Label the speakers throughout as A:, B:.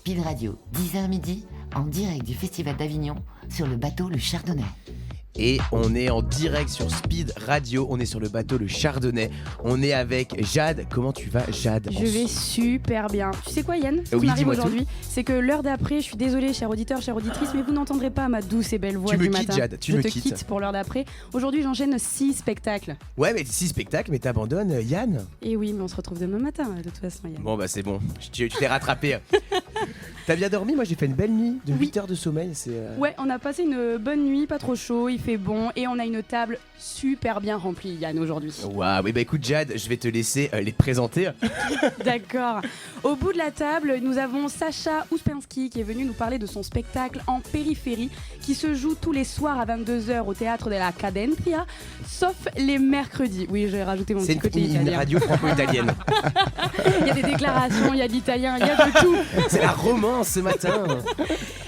A: Speed Radio, 10h midi, en direct du Festival d'Avignon, sur le bateau Le Chardonnay.
B: Et on est en direct sur Speed Radio, on est sur le bateau Le Chardonnay. On est avec Jade. Comment tu vas, Jade?
C: Je vais super bien. Tu sais quoi, Yann? Ce qui
B: Oui,
C: m'arrive
B: dis-moi
C: aujourd'hui, c'est que l'heure d'après, je suis désolée, chers auditeurs, chères auditrices, mais vous n'entendrez pas ma douce et belle voix du matin.
B: Tu me quittes, Jade, tu
C: je
B: me
C: te
B: quittes.
C: quitte pour l'heure d'après. Aujourd'hui, j'enchaîne 6 spectacles.
B: Ouais, mais 6 spectacles, mais t'abandonnes, Yann?
C: Et oui, mais on se retrouve demain matin, de toute façon, Yann.
B: Bon, bah c'est bon, tu t'es rattrapé. T'as bien dormi? Moi, j'ai fait une belle nuit de 8 heures de sommeil.
C: Ouais, on a passé une bonne nuit, pas trop chaud, il fait bon, et on a une table super bien remplie, Yann, aujourd'hui.
B: Waouh, oui, bah écoute, Jade, je vais te laisser les présenter.
C: D'accord. Au bout de la table, nous avons Sacha Ouspensky qui est venu nous parler de son spectacle En Périphérie qui se joue tous les soirs à 22h au théâtre de la Cadencia, sauf les mercredis. Oui, j'ai rajouté mon petit côté
B: C'est une
C: italien.
B: radio franco-italienne.
C: Il y a des déclarations, il y a de l'italien, il y a de tout.
B: C'est la romance ce matin.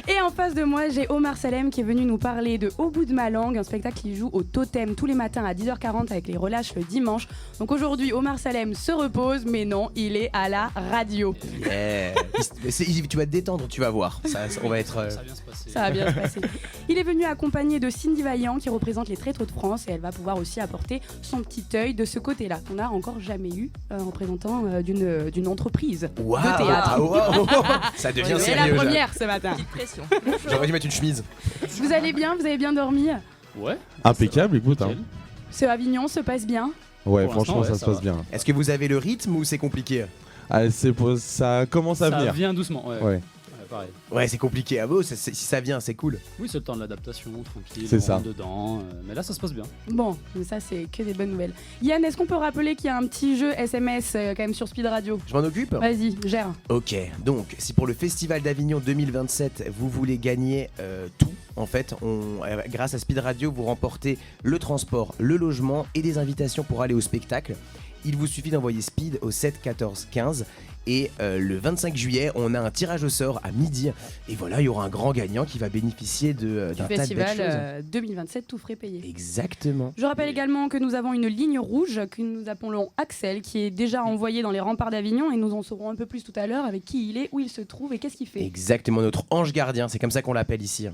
C: Et en face de moi, j'ai Omar Salem qui est venu nous parler de Au bout de ma langue, un spectacle qui joue au Totem tous les matins à 10h40 avec les relâches le dimanche. Donc aujourd'hui, Omar Salem se repose, mais non, il est à la radio.
B: Tu vas te détendre, tu vas voir. On va être.
D: Ça va bien se passer.
C: Ça va bien se passer. Il est venu accompagné de Cindy Vaillant qui représente les Traîtres de France et elle va pouvoir aussi apporter son petit œil de ce côté-là qu'on n'a encore jamais eu en représentant d'une entreprise
B: Waouh,
C: de théâtre.
B: Ça devient
C: C'est
B: sérieux.
C: la première ce matin.
E: Petite pression.
B: J'aurais dû mettre une chemise.
C: Vous allez bien? Vous avez bien dormi?
D: Ouais.
F: Impeccable, écoute. Hein.
D: Nickel.
C: Ce Avignon se passe bien?
F: Ouais,
D: Pour
F: franchement,
D: l'instant,
F: ça se
D: ouais,
F: passe bien.
B: Est-ce que vous avez le rythme ou c'est compliqué?
F: Ah, ça commence à
D: Ça
F: venir.
D: vient doucement, ouais.
F: Ouais.
D: Pareil.
B: Ouais, c'est compliqué. Ah bon, si ça vient, c'est cool.
D: Oui, c'est le temps de l'adaptation, tranquille.
F: C'est
D: on
F: ça.
D: rentre dedans. Mais là, ça se passe bien.
C: Bon, mais ça c'est que des bonnes nouvelles. Yann, est-ce qu'on peut rappeler qu'il y a un petit jeu SMS quand même sur Speed Radio?
B: Je m'en occupe?
C: Vas-y, gère.
B: Ok, donc si pour le Festival d'Avignon 2027, vous voulez gagner tout, en fait, grâce à Speed Radio, vous remportez le transport, le logement et des invitations pour aller au spectacle. Il vous suffit d'envoyer Speed au 7 14 15 et le 25 juillet, on a un tirage au sort à midi. Et voilà, il y aura un grand gagnant qui va bénéficier d'un tas de belles choses.
C: Festival 2027, tout frais payé.
B: Exactement.
C: Je rappelle également que nous avons une ligne rouge que nous appelons Axel qui est déjà envoyé dans les remparts d'Avignon et nous en saurons un peu plus tout à l'heure avec qui il est, où il se trouve et qu'est-ce qu'il fait.
B: Exactement, notre ange gardien, c'est comme ça qu'on l'appelle ici.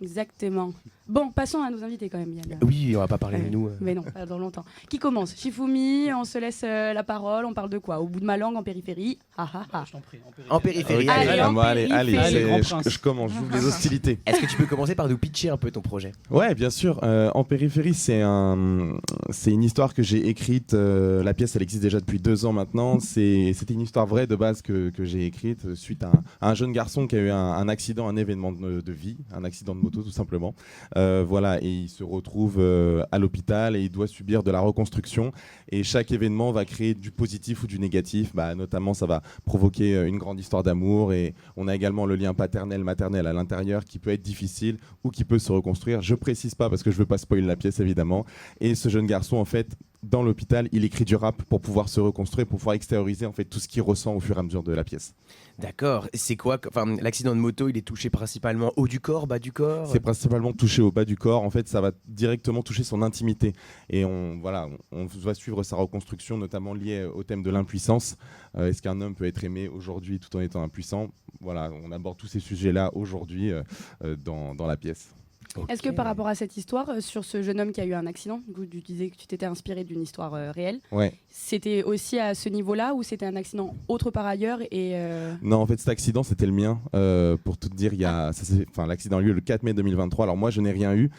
C: Exactement. Bon, passons à nos invités quand même, Yann.
B: Oui, on va pas parler de nous.
C: Mais non, pas dans longtemps. Qui commence? Shifumi, on se laisse la parole, on parle de quoi? Au bout de ma langue, en périphérie. Ah ah ah.
D: Je t'en prie.
B: En périphérie.
F: Ok,
C: Allez, en
F: allez,
C: périphérie.
D: Grand
F: je
D: prince.
F: commence, j'ouvre les hostilités.
B: Est-ce que tu peux commencer par nous pitcher un peu ton projet?
F: Ouais, bien sûr. En périphérie, c'est une histoire que j'ai écrite. La pièce, elle existe déjà depuis 2 ans maintenant. C'était une histoire vraie de base que j'ai écrite suite à un jeune garçon qui a eu un accident, un événement de vie, un accident de moto tout simplement. Voilà, et il se retrouve à l'hôpital et il doit subir de la reconstruction. Et chaque événement va créer du positif ou du négatif. Notamment, ça va provoquer une grande histoire d'amour. Et on a également le lien paternel-maternel à l'intérieur qui peut être difficile ou qui peut se reconstruire. Je précise pas parce que je veux pas spoiler la pièce évidemment. Et ce jeune garçon, en fait, dans l'hôpital, il écrit du rap pour pouvoir se reconstruire, pour pouvoir extérioriser en fait tout ce qu'il ressent au fur et à mesure de la pièce.
B: D'accord. C'est quoi? Enfin, l'accident de moto, il est touché principalement haut du corps, bas du corps?
F: C'est principalement touché au bas du corps. En fait, ça va directement toucher son intimité. Et on va suivre sa reconstruction, notamment liée au thème de l'impuissance. Est-ce qu'un homme peut être aimé aujourd'hui tout en étant impuissant? Voilà, on aborde tous ces sujets-là aujourd'hui dans la pièce.
B: Okay.
C: Est-ce que par rapport à cette histoire, sur ce jeune homme qui a eu un accident, tu disais que tu t'étais inspiré d'une histoire réelle,
F: Ouais.
C: c'était aussi à ce niveau-là ou c'était un accident autre par ailleurs
F: Non, en fait, cet accident, c'était le mien. Pour tout te dire, l'accident a eu lieu le 4 mai 2023. Alors moi, je n'ai rien eu.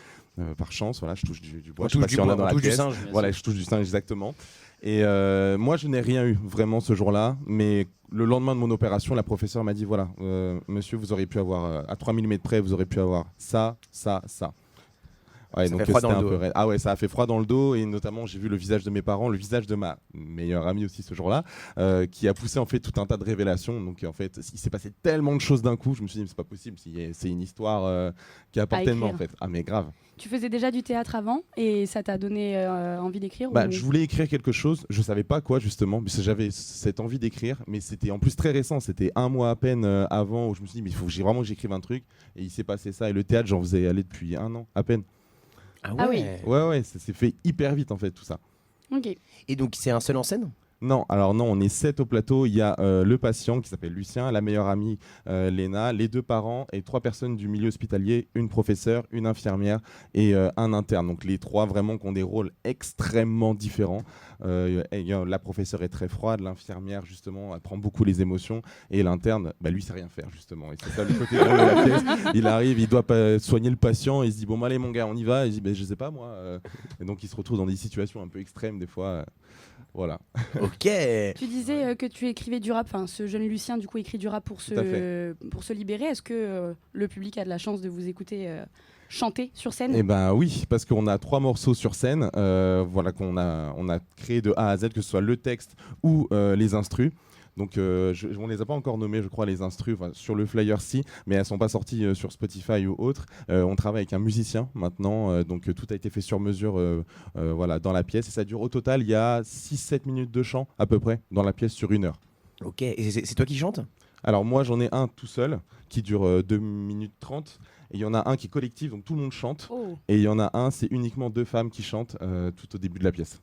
F: Par chance, voilà, je touche du bois.
B: On touche du bois, on touche du singe.
F: Voilà, je touche du singe, exactement. Et moi, je n'ai rien eu vraiment ce jour-là. Mais le lendemain de mon opération, la professeure m'a dit, voilà, monsieur, vous auriez pu avoir, à 3 mm près, vous auriez pu avoir ça. Ouais,
B: ça
F: donc
B: fait froid dans le dos.
F: Ah ouais, ça a fait froid dans le dos et notamment j'ai vu le visage de mes parents, le visage de ma meilleure amie aussi ce jour-là, qui a poussé en fait tout un tas de révélations. Donc en fait, il s'est passé tellement de choses d'un coup, je me suis dit mais c'est pas possible, c'est une histoire qui apporte tellement en fait. Ah mais grave.
C: Tu faisais déjà du théâtre avant et ça t'a donné envie d'écrire
F: Je voulais écrire quelque chose, je savais pas quoi justement, mais j'avais cette envie d'écrire, mais c'était en plus très récent, c'était 1 mois à peine avant où je me suis dit mais il faut vraiment que j'écrive un truc et il s'est passé ça et le théâtre j'en faisais aller depuis 1 an à peine.
B: Ah ouais.
C: Ah oui.
F: Ouais, ça s'est fait hyper vite en fait tout ça.
C: Ok.
B: Et donc c'est un seul en scène?
F: Non, alors non, on est 7 au plateau. Il y a le patient qui s'appelle Lucien, la meilleure amie Léna, les 2 parents et 3 personnes du milieu hospitalier, une professeure, une infirmière et un interne. Donc les 3 vraiment qui ont des rôles extrêmement différents. La professeure est très froide, l'infirmière justement elle prend beaucoup les émotions et l'interne, lui sait rien faire justement. Et c'est ça le côté drôle de la pièce. Il arrive, il doit soigner le patient et il se dit bon allez mon gars on y va. Et il dit je sais pas moi. Et donc il se retrouve dans des situations un peu extrêmes des fois. Voilà.
B: Ok.
C: Tu disais que tu écrivais du rap, enfin ce jeune Lucien du coup écrit du rap pour se libérer. Est-ce que le public a de la chance de vous écouter chanter sur scène?
F: Eh ben oui, parce qu'on a 3 morceaux sur scène, voilà qu'on a créé de A à Z, que ce soit le texte ou les instrus. Donc on les a pas encore nommés, je crois, les instrus, sur le flyer si, mais elles sont pas sorties sur Spotify ou autre. On travaille avec un musicien maintenant, donc tout a été fait sur mesure voilà, dans la pièce. Et ça dure au total, il y a 6-7 minutes de chant à peu près dans la pièce sur 1 heure.
B: Ok, et c'est toi qui chantes?
F: Alors moi j'en ai un tout seul qui dure 2 minutes 30. Et il y en a un qui est collectif, donc tout le monde chante.
C: Oh.
F: Et il y en a un, c'est uniquement 2 femmes qui chantent tout au début de la pièce.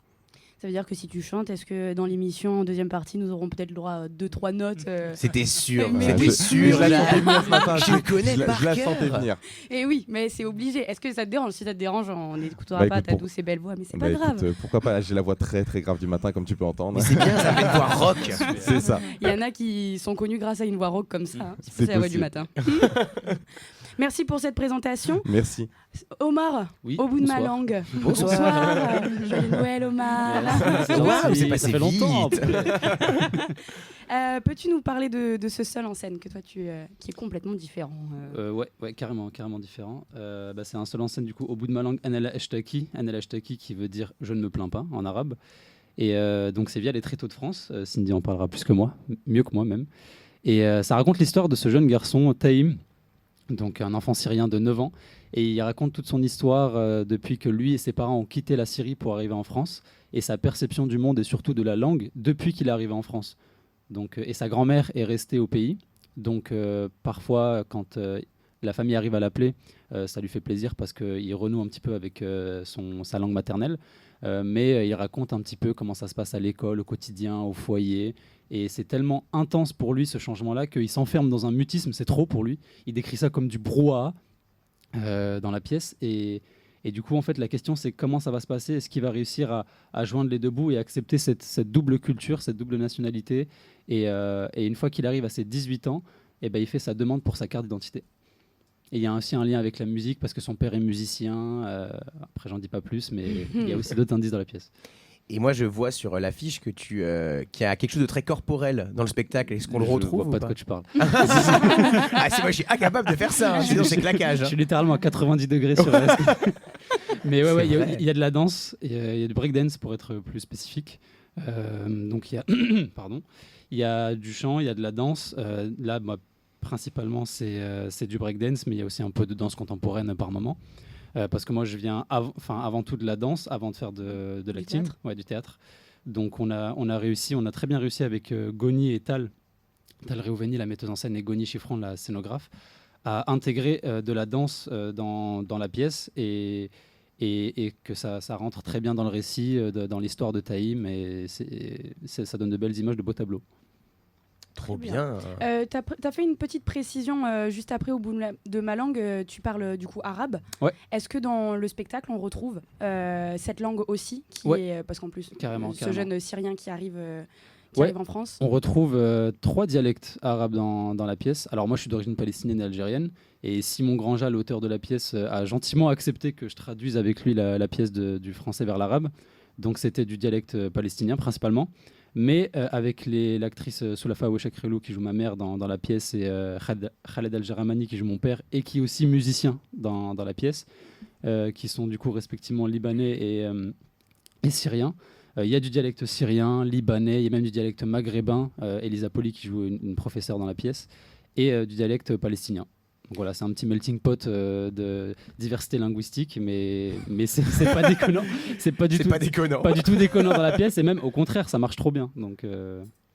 C: Ça veut dire que si tu chantes, est-ce que dans l'émission, en deuxième partie, nous aurons peut-être le droit à 2-3 notes
B: C'était sûr,
C: Mais
B: c'était
C: oui.
B: sûr.
F: Je la sentais venir ce matin.
B: Je le connais par
F: Je la
B: cœur.
F: sentais venir.
C: Et oui, mais c'est obligé. Est-ce que ça te dérange? Si ça te dérange, on n'écoutera pas
F: écoute,
C: ta douce et belle voix, mais c'est pas
F: Écoute,
C: grave.
F: pourquoi pas, j'ai la voix très très grave du matin comme tu peux entendre.
B: Mais c'est bien, ça fait une voix rock.
F: C'est ça.
C: Il y en a qui sont connus grâce à une voix rock comme ça. Hein.
F: C'est
C: C'est la voix du
F: possible.
C: matin. Merci pour cette présentation.
F: Merci.
C: Omar,
D: Oui,
C: au bout de ma
D: bonsoir.
C: langue.
B: Bonsoir.
C: Joyeux Noël, Omar.
B: Waouh, c'est passé
D: ça fait longtemps.
B: vite.
C: Peux-tu nous parler de ce seul en scène que toi qui est complètement différent
D: Ouais, carrément différent. C'est un seul en scène du coup, au bout de ma langue, Anel Ashtaki qui veut dire je ne me plains pas en arabe. Et donc c'est via les Tréteaux de France. Cindy en parlera plus que moi, mieux que moi même. Et ça raconte l'histoire de ce jeune garçon, Taïm, donc un enfant syrien de 9 ans. Et il raconte toute son histoire depuis que lui et ses parents ont quitté la Syrie pour arriver en France, et sa perception du monde et surtout de la langue depuis qu'il est arrivé en France. Donc, et sa grand-mère est restée au pays. Donc parfois, quand la famille arrive à l'appeler, ça lui fait plaisir parce qu'il renoue un petit peu avec sa langue maternelle. Mais il raconte un petit peu comment ça se passe à l'école, au quotidien, au foyer. Et c'est tellement intense pour lui ce changement-là qu'il s'enferme dans un mutisme, c'est trop pour lui. Il décrit ça comme du brouhaha dans la pièce. Et du coup, en fait, la question c'est comment ça va se passer. Est-ce qu'il va réussir à joindre les deux bouts et accepter cette double culture, cette double nationalité. Et une fois qu'il arrive à ses 18 ans, il fait sa demande pour sa carte d'identité. Et il y a aussi un lien avec la musique parce que son père est musicien. Après, j'en dis pas plus, mais il y a aussi d'autres indices dans la pièce.
B: Et moi, je vois sur l'affiche que qu'il y a quelque chose de très corporel dans le spectacle. Est-ce qu'on le retrouve
D: Je vois
B: ou
D: pas de quoi tu parles.
B: C'est moi, je suis incapable de faire ça. Sinon, c'est claquage.
D: Je suis littéralement à 90 degrés sur la Mais ouais, il y a de la danse, il y a du breakdance pour être plus spécifique. Donc il y a pardon, il y a du chant, il y a de la danse. Là, moi, principalement, c'est du breakdance, mais il y a aussi un peu de danse contemporaine par moment. Parce que moi, je viens avant tout de la danse, avant de faire de l'acting, du théâtre. Donc on a très bien réussi avec Goni et Tal Reouveni, la metteuse en scène, et Goni Chiffron, la scénographe, à intégrer de la danse dans la pièce et que ça rentre très bien dans le récit, dans l'histoire de Taïm, et ça donne de belles images de beaux tableaux.
B: Trop bien.
C: T'as fait une petite précision juste après au bout de ma langue. Tu parles du coup arabe.
D: Ouais.
C: Est-ce que dans le spectacle on retrouve cette langue aussi parce qu'en plus
D: Carrément.
C: jeune Syrien qui arrive en France.
D: On retrouve 3 dialectes arabes dans la pièce. Alors moi je suis d'origine palestinienne et algérienne, et Simon Grandjat, l'auteur de la pièce, a gentiment accepté que je traduise avec lui la pièce du français vers l'arabe. Donc c'était du dialecte palestinien principalement. Mais avec l'actrice Soulafa Ouechakrelou qui joue ma mère dans la pièce, et Khaled Al-Jaramani qui joue mon père et qui est aussi musicien dans la pièce, qui sont du coup respectivement libanais et syriens. Il y a du dialecte syrien, libanais, il y a même du dialecte maghrébin, Elisa Poli qui joue une professeure dans la pièce, et du dialecte palestinien. Donc voilà, c'est un petit melting pot de diversité linguistique, mais c'est pas déconnant. C'est pas du tout déconnant dans la pièce, et même au contraire, ça marche trop bien. Donc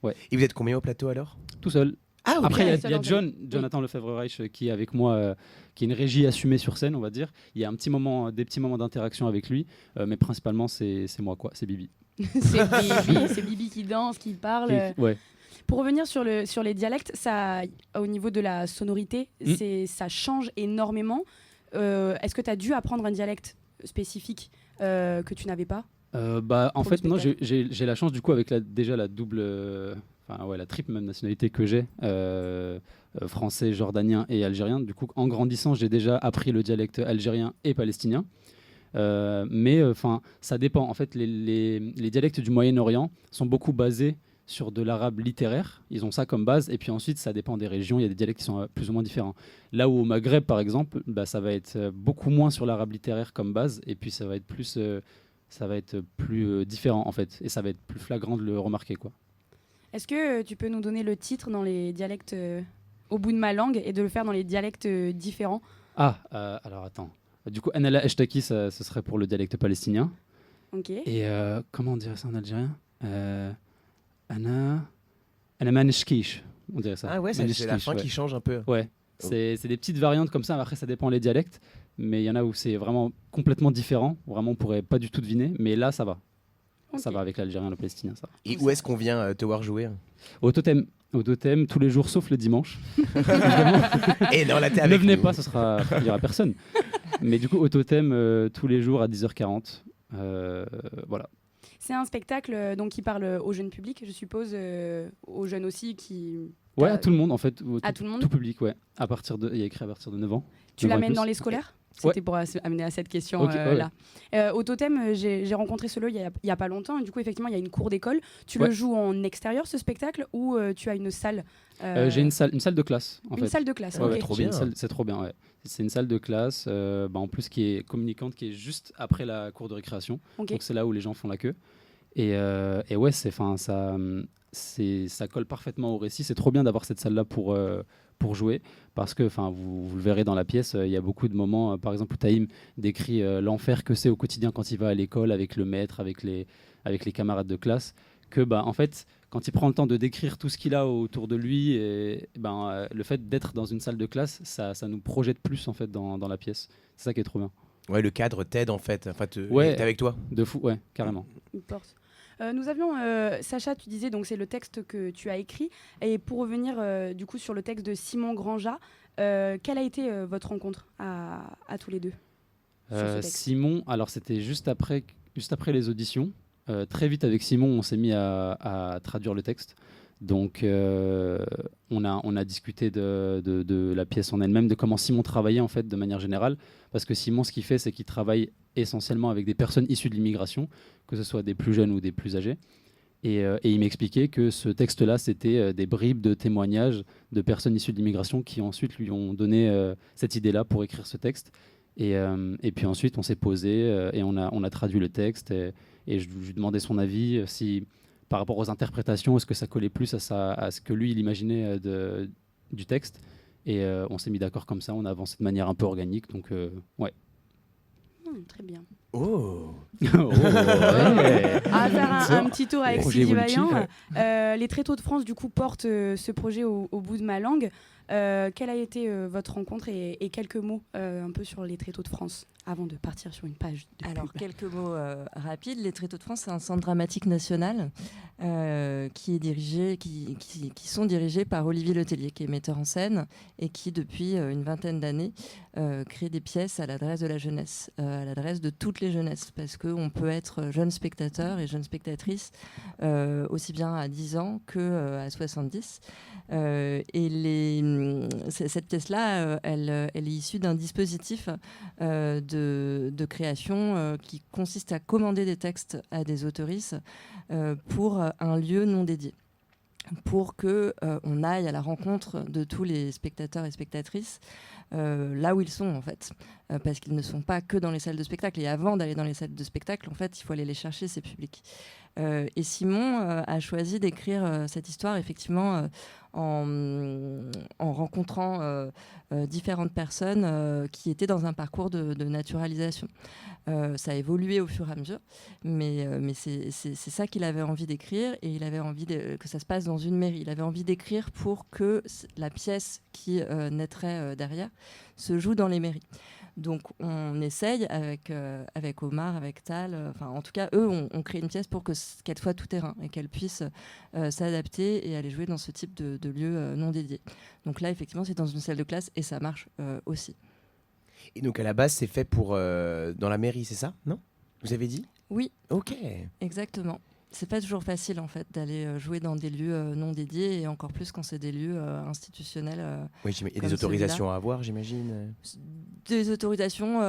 D: ouais.
B: Et vous êtes combien au plateau alors?
D: Tout seul.
B: Ah, okay.
D: Après, il y a Jonathan Lefebvre-Reich qui est avec moi, qui est une régie assumée sur scène, on va dire. Il y a des petits moments d'interaction avec lui, mais principalement c'est moi, quoi. C'est Bibi.
C: C'est Bibi qui danse, qui parle.
D: Ouais.
C: Pour revenir sur les dialectes, ça, au niveau de la sonorité, ça change énormément. Est-ce que tu as dû apprendre un dialecte spécifique que tu n'avais pas?
D: En fait, non, j'ai la chance du coup avec déjà la double, la triple même nationalité que j'ai, français, jordanien et algérien. Du coup, en grandissant, j'ai déjà appris le dialecte algérien et palestinien. Mais ça dépend. En fait, les dialectes du Moyen-Orient sont beaucoup basés sur de l'arabe littéraire. Ils ont ça comme base. Et puis ensuite, ça dépend des régions. Il y a des dialectes qui sont plus ou moins différents. Là où au Maghreb, par exemple, ça va être beaucoup moins sur l'arabe littéraire comme base. Et puis ça va être plus différent, en fait. Et ça va être plus flagrant de le remarquer, quoi.
C: Est-ce que tu peux nous donner le titre dans les dialectes au bout de ma langue et de le faire dans les dialectes différents?
D: Alors attends. Du coup, Anala Eshtaki, ce serait pour le dialecte palestinien.
C: Ok.
D: Et comment on dirait ça en algérien? Ana Maneshkish, on dirait ça.
B: Ah ouais, c'est la fin qui change un peu.
D: Ouais, c'est des petites variantes comme ça. Après, ça dépend les dialectes. Mais il y en a où c'est vraiment complètement différent. Vraiment, on pourrait pas du tout deviner. Mais là, ça va. Okay. Ça va avec l'algérien et le palestinien, ça va.
B: Et où est-ce qu'on vient te voir jouer?
D: Au Totem, tous les jours, sauf le dimanche.
B: Et non, là, t'es avec
D: ne venez
B: nous.
D: pas, il y aura personne. Mais du coup, au Totem, tous les jours à 10h40. Voilà.
C: C'est un spectacle donc qui parle au jeune public, je suppose, aux jeunes aussi qui...
D: Ouais, à tout le monde en fait.
C: À tout le monde.
D: Tout public, ouais. Il y a écrit à partir de 9 ans.
C: Tu l'amènes dans les scolaires? C'était pour amener à cette question là. Au Totem, j'ai rencontré Solo il y a pas longtemps. Et du coup, effectivement, il y a une cour d'école. Tu le joues en extérieur, ce spectacle, ou tu as une salle?
D: J'ai une salle de classe.
C: Une salle de classe,
B: okay. Trop bien.
D: C'est trop bien, ouais. C'est une salle de classe, en plus qui est communicante, qui est juste après la cour de récréation. Okay. Donc c'est là où les gens font la queue. Et ouais, ça colle parfaitement au récit. C'est trop bien d'avoir cette salle-là pour jouer, parce que vous le verrez dans la pièce, il y a beaucoup de moments, par exemple où Taïm décrit l'enfer que c'est au quotidien quand il va à l'école avec le maître, avec les camarades de classe, que en fait quand il prend le temps de décrire tout ce qu'il a autour de lui, le fait d'être dans une salle de classe, ça nous projette plus en fait dans la pièce. C'est ça qui est trop bien.
B: Ouais, le cadre t'aide en fait. Enfin, t'es avec toi.
D: De fou, ouais, carrément.
C: Nous avions, Sacha, tu disais, donc c'est le texte que tu as écrit. Et pour revenir du coup sur le texte de Simon Grandjat, quelle a été votre rencontre à tous les deux
D: Simon, alors c'était juste après les auditions. Très vite avec Simon, on s'est mis à traduire le texte. Donc on a discuté de la pièce en elle-même, de comment Simon travaillait en fait de manière générale, parce que Simon, ce qu'il fait, c'est qu'il travaille essentiellement avec des personnes issues de l'immigration, que ce soit des plus jeunes ou des plus âgés. Et il m'expliquait que ce texte-là, c'était des bribes de témoignages de personnes issues de l'immigration qui ensuite lui ont donné cette idée-là pour écrire ce texte. Et puis ensuite, on s'est posé et on a traduit le texte. Et je lui demandais son avis, si par rapport aux interprétations, est-ce que ça collait plus à ce que lui, il imaginait du texte. Et on s'est mis d'accord comme ça, on a avancé de manière un peu organique. Donc, ouais.
C: Très bien.
B: Oh,
D: ouais.
C: À faire un petit tour avec Sidi Vaillant. Les Tréteaux de France, du coup, portent ce projet au bout de ma langue. Quelle a été votre rencontre et quelques mots un peu sur les Tréteaux de France avant de partir sur une page de
E: Alors,
C: pub.
E: quelques mots rapides. Les Tréteaux de France, c'est un centre dramatique national qui sont dirigés par Olivier Letellier, qui est metteur en scène et qui, depuis une vingtaine d'années, crée des pièces à l'adresse de la jeunesse, à l'adresse de toutes les jeunesses, parce qu'on peut être jeune spectateur et jeune spectatrice aussi bien à 10 ans qu'à 70. Cette pièce-là, elle est issue d'un dispositif de création qui consiste à commander des textes à des autoristes pour un lieu non dédié, pour qu'on aille à la rencontre de tous les spectateurs et spectatrices là où ils sont en fait, parce qu'ils ne sont pas que dans les salles de spectacle. Et avant d'aller dans les salles de spectacle, en fait, il faut aller les chercher, ces publics. Et Simon a choisi d'écrire cette histoire effectivement en rencontrant différentes personnes qui étaient dans un parcours de naturalisation. Ça a évolué au fur et à mesure, mais c'est ça qu'il avait envie d'écrire, et il avait envie que ça se passe dans une mairie. Il avait envie d'écrire pour que la pièce qui naîtrait derrière se joue dans les mairies. Donc on essaye avec Omar, avec Tal, en tout cas eux on crée une pièce pour qu'elle soit tout terrain et qu'elle puisse s'adapter et aller jouer dans ce type de lieu non dédié. Donc là effectivement c'est dans une salle de classe et ça marche aussi.
B: Et donc à la base c'est fait pour dans la mairie, c'est ça, non? Vous avez dit?
E: Oui.
B: Ok.
E: Exactement. C'est pas toujours facile en fait d'aller jouer dans des lieux non dédiés et encore plus quand c'est des lieux institutionnels.
B: Oui, il y a des autorisations à avoir, j'imagine.
E: Des autorisations,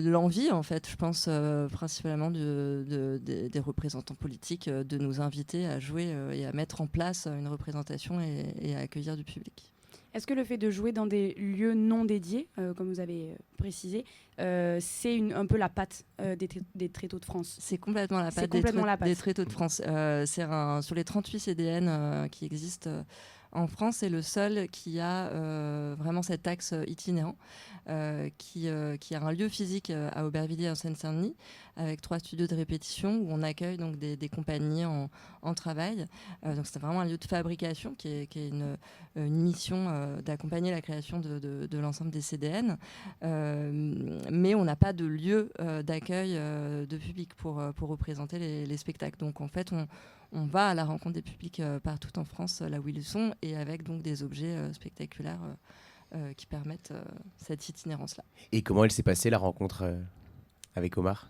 E: l'envie en fait, je pense principalement des représentants politiques de nous inviter à jouer et à mettre en place une représentation et à accueillir du public.
C: Est-ce que le fait de jouer dans des lieux non dédiés, comme vous avez précisé, c'est un peu la patte des Tréteaux de France?
E: C'est complètement la patte des Tréteaux de France. Sur les 38 CDN qui existent en France, c'est le seul qui a vraiment cet axe itinérant, qui a un lieu physique à Aubervilliers en Seine-Saint-Denis, avec 3 studios de répétition où on accueille donc des compagnies en travail. Donc c'est vraiment un lieu de fabrication qui est une mission d'accompagner la création de l'ensemble des CDN. Mais on n'a pas de lieu d'accueil de public pour représenter les spectacles. Donc en fait, on va à la rencontre des publics partout en France, là où ils sont, et avec donc des objets spectaculaires qui permettent cette itinérance-là.
B: Et comment elle s'est passée, la rencontre avec Omar?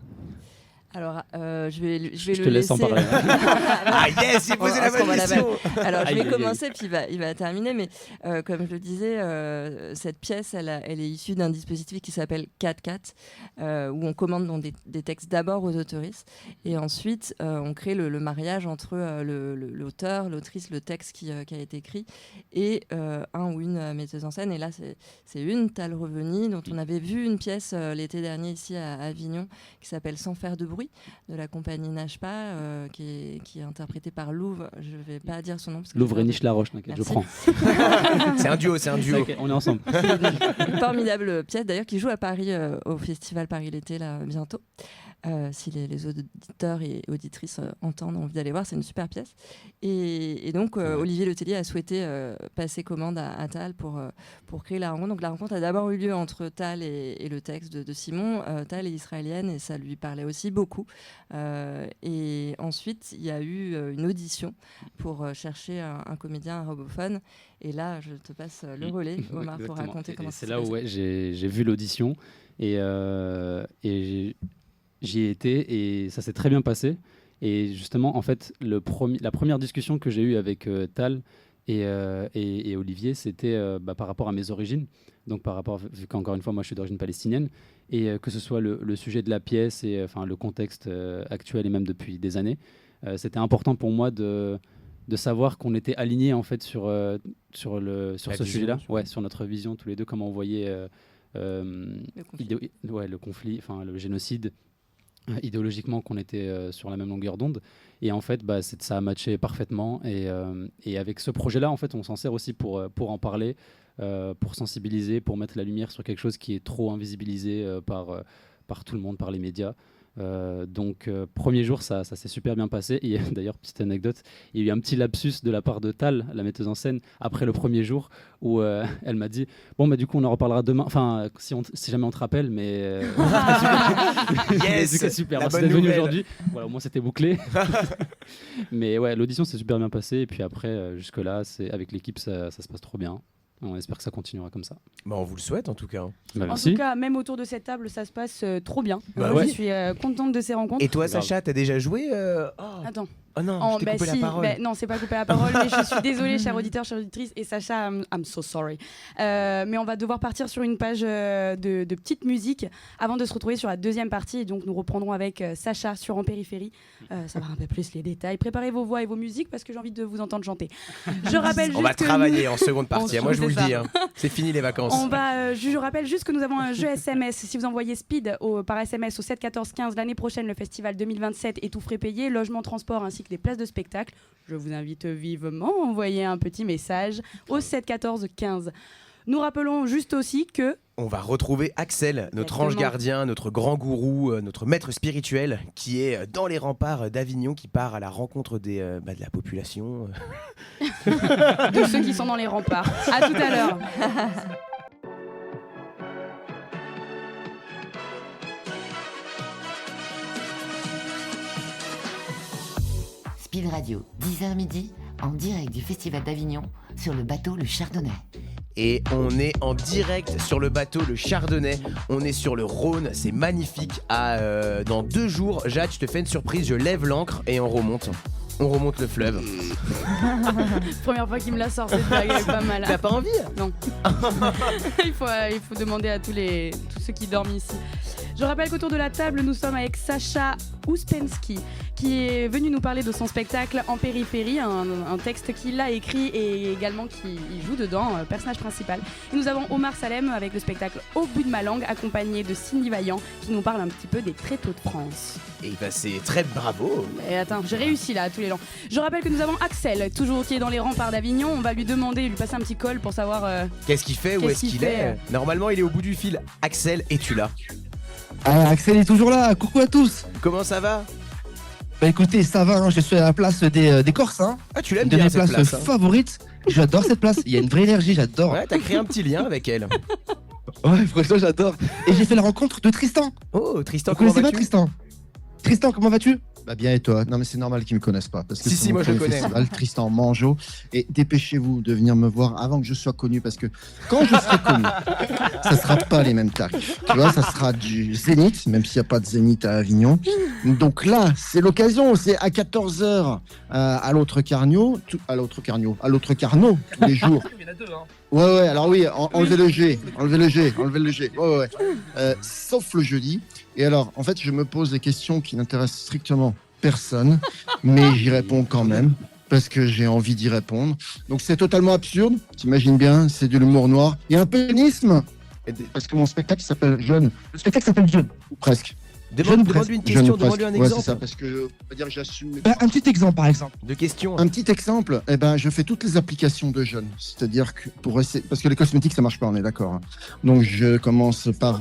E: Alors, je vais
D: te laisse en parler.
B: Ah yes, j'ai posé la bonne question.
E: Alors, je vais commencer, puis il va terminer. Mais comme je le disais, cette pièce, elle est issue d'un dispositif qui s'appelle 4-4, où on commande donc des textes d'abord aux autoristes, et ensuite on crée le mariage entre l'auteur, l'autrice, le texte qui a été écrit, et un ou une metteuse en scène. Et là, c'est une, Tal Reveni, dont on avait vu une pièce l'été dernier ici à Avignon, qui s'appelle Sans faire de bruit, de la compagnie Nashpa, qui est interprétée par Louvre. Je ne vais pas dire son nom.
D: Louvre et Niche Laroche, t'inquiète, je prends.
B: C'est un duo.
D: Okay, on est ensemble.
E: Une formidable pièce d'ailleurs qui joue à Paris au Festival Paris l'été là, bientôt. Si les auditeurs et auditrices entendent, ont envie d'aller voir, c'est une super pièce. Et donc, Olivier Letellier a souhaité passer commande à Tal pour créer la rencontre. Donc, la rencontre a d'abord eu lieu entre Tal et le texte de Simon. Tal est israélienne et ça lui parlait aussi beaucoup. Et ensuite, il y a eu une audition pour chercher un comédien, un robophone. Et là, je te passe le relais, Omar, pour raconter comment
D: c'est là où j'ai vu l'audition et j'y ai été et ça s'est très bien passé. Et justement, en fait, la première discussion que j'ai eue avec Tal et Olivier, c'était par rapport à mes origines. Donc, vu qu'encore une fois, moi, je suis d'origine palestinienne. Et que ce soit le sujet de la pièce et le contexte actuel et même depuis des années, c'était important pour moi de savoir qu'on était alignés en fait sur ce sujet-là, sur notre vision tous les deux, comment on voyait le conflit, le génocide, idéologiquement qu'on était sur la même longueur d'onde. Et en fait, ça a matché parfaitement. Et avec ce projet-là, en fait, on s'en sert aussi pour en parler, pour sensibiliser, pour mettre la lumière sur quelque chose qui est trop invisibilisé par tout le monde, par les médias. Donc premier jour ça s'est super bien passé et d'ailleurs petite anecdote, il y a eu un petit lapsus de la part de Tal, la metteuse en scène, après le premier jour où elle m'a dit bon du coup on en reparlera demain, enfin si jamais on te rappelle, mais
B: yes,
D: c'est super, c'est devenu aujourd'hui, voilà, au moins c'était bouclé. Mais ouais, l'audition s'est super bien passée et puis après jusque là avec l'équipe ça se passe trop bien. On espère que ça continuera comme ça.
B: On vous le souhaite en tout cas.
C: En tout cas, même autour de cette table, ça se passe trop bien.
B: Ouais.
C: Je suis contente de ces rencontres.
B: Et toi, Sacha, t'as déjà joué
C: Attends.
B: Oh non, je t'ai coupé la parole.
C: Non, c'est pas couper la parole, mais je suis désolée, chers auditeurs, chères auditrices. Et Sacha, I'm so sorry. Mais on va devoir partir sur une page de petite musique avant de se retrouver sur la deuxième partie. Et donc, nous reprendrons avec Sacha sur En Périphérie. Ça va un peu plus les détails. Préparez vos voix et vos musiques parce que j'ai envie de vous entendre chanter. Je rappelle
B: on va travailler en seconde partie. Moi, je vous le dis. C'est fini les vacances.
C: Je rappelle juste que nous avons un jeu SMS. Si vous envoyez Speed par SMS au 7 14 15 l'année prochaine, le festival 2027 est tout frais payé, logement, transport ainsi que des places de spectacle. Je vous invite vivement à envoyer un petit message au 7 14 15. Nous rappelons juste aussi que
B: on va retrouver Axel, notre ange gardien, notre grand gourou, notre maître spirituel, qui est dans les remparts d'Avignon, qui part à la rencontre de la population.
C: De ceux qui sont dans les remparts. À tout à l'heure.
A: Speed Radio, 10h midi, en direct du Festival d'Avignon, sur le bateau Le Chardonnay.
B: Et on est en direct sur le bateau Le Chardonnay. On est sur le Rhône, c'est magnifique. Dans 2 jours, Jade, je te fais une surprise, je lève l'ancre et on remonte. On remonte le fleuve.
C: Première fois qu'il me la sort cette blague, elle est pas mal.
B: T'as pas envie?
C: Non. il faut demander à tous ceux qui dorment ici. Je rappelle qu'autour de la table, nous sommes avec Sacha Ouspensky, qui est venu nous parler de son spectacle En périphérie, un texte qu'il a écrit et également qui joue dedans, personnage principal. Et nous avons Omar Salem avec le spectacle Au bout de ma langue, accompagné de Cindy Vaillant, qui nous parle un petit peu des tréteaux de France.
B: Et bah c'est très bravo.
C: Et attends, j'ai réussi là à tous les langues. Je rappelle que nous avons Axel, toujours qui est dans les remparts d'Avignon. On va lui demander, lui passer un petit call pour savoir
B: qu'est-ce qu'il fait, où est-ce qu'il est. Normalement, il est au bout du fil. Axel, es-tu là?
G: Axel est toujours là, coucou à tous.
B: Comment ça va?
G: Bah écoutez, ça va, hein, je suis à la place des Corses. Hein.
B: Ah, tu l'aimes
G: Une de
B: bien
G: mes
B: cette
G: places
B: place, hein.
G: favorites. J'adore cette place, il y a une vraie énergie, j'adore.
B: Ouais, t'as créé un petit lien avec elle.
G: Ouais, franchement, j'adore. Et j'ai fait la rencontre de Tristan.
B: Oh, Tristan,
G: Vous
B: comment
G: connaissez pas
B: vas-tu?
G: Tristan? Tristan, comment vas-tu?
H: Bah bien, et toi? Non mais c'est normal qu'ils me connaissent pas parce que
B: Si,
H: c'est
B: si,
H: mon
B: moi, je le
H: premier
B: connais.
H: festival, Tristan Mangeot, et dépêchez-vous de venir me voir avant que je sois connu parce que quand je serai connu, ça sera pas les mêmes tarifs. Tu vois, ça sera du Zénith, même s'il n'y a pas de Zénith à Avignon. Donc là, c'est l'occasion, c'est à 14h à l'autre Carnot, à l'autre Carnot tous les jours.
G: Il y en a 2, hein.
H: Ouais, alors oui, enlevez le G. Ouais. Sauf le jeudi. Et alors, en fait, je me pose des questions qui n'intéressent strictement personne, mais j'y réponds quand même, parce que j'ai envie d'y répondre. Donc c'est totalement absurde, t'imagines bien, c'est de l'humour noir. Il y a un peu d'humour, parce que mon spectacle s'appelle Jeune. Le spectacle s'appelle Jeune, ou presque.
B: Demande-lui une question, demande-lui un
H: Ouais,
B: exemple.
H: c'est ça, parce que on va dire que j'assume mes
G: Un petit exemple, par exemple.
B: De questions.
H: Un petit exemple, je fais toutes les applications de jeunes. C'est-à-dire que pour essayer, parce que les cosmétiques ça marche pas, on est d'accord. Hein. Donc j'ai commencé par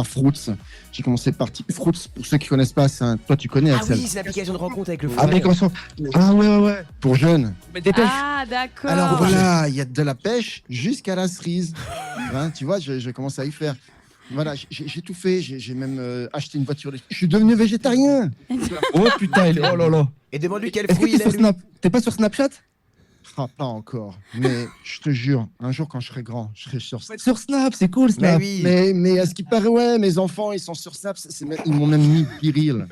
H: Fruits. J'ai commencé par Fruits. Pour ceux qui connaissent pas, toi tu connais
B: Ah
H: Axel.
B: oui, c'est l'application de rencontre avec le
H: Ah mais comment ça? Ah ouais. Pour jeunes.
G: Mais des pêches.
C: Ah, d'accord.
H: Alors voilà, il y a de la pêche jusqu'à la cerise. Hein, tu vois, je commence à y faire. Voilà, j'ai tout fait. J'ai même acheté une voiture. Je suis devenu végétarien.
G: Oh putain, oh là là.
B: Et demande-lui quel
G: Est-ce que
B: fruit
G: t'es
B: il
G: sur
B: a lui.
G: Snap? T'es pas sur Snapchat?
H: Ah, pas encore. Mais je te jure, un jour quand je serai grand, je serai sur Snap.
G: Sur Snap, c'est cool
B: Mais
G: Snap.
B: oui.
H: Mais à ce qui paraît, ouais, mes enfants, ils sont sur Snap. Ils m'ont même mis viril.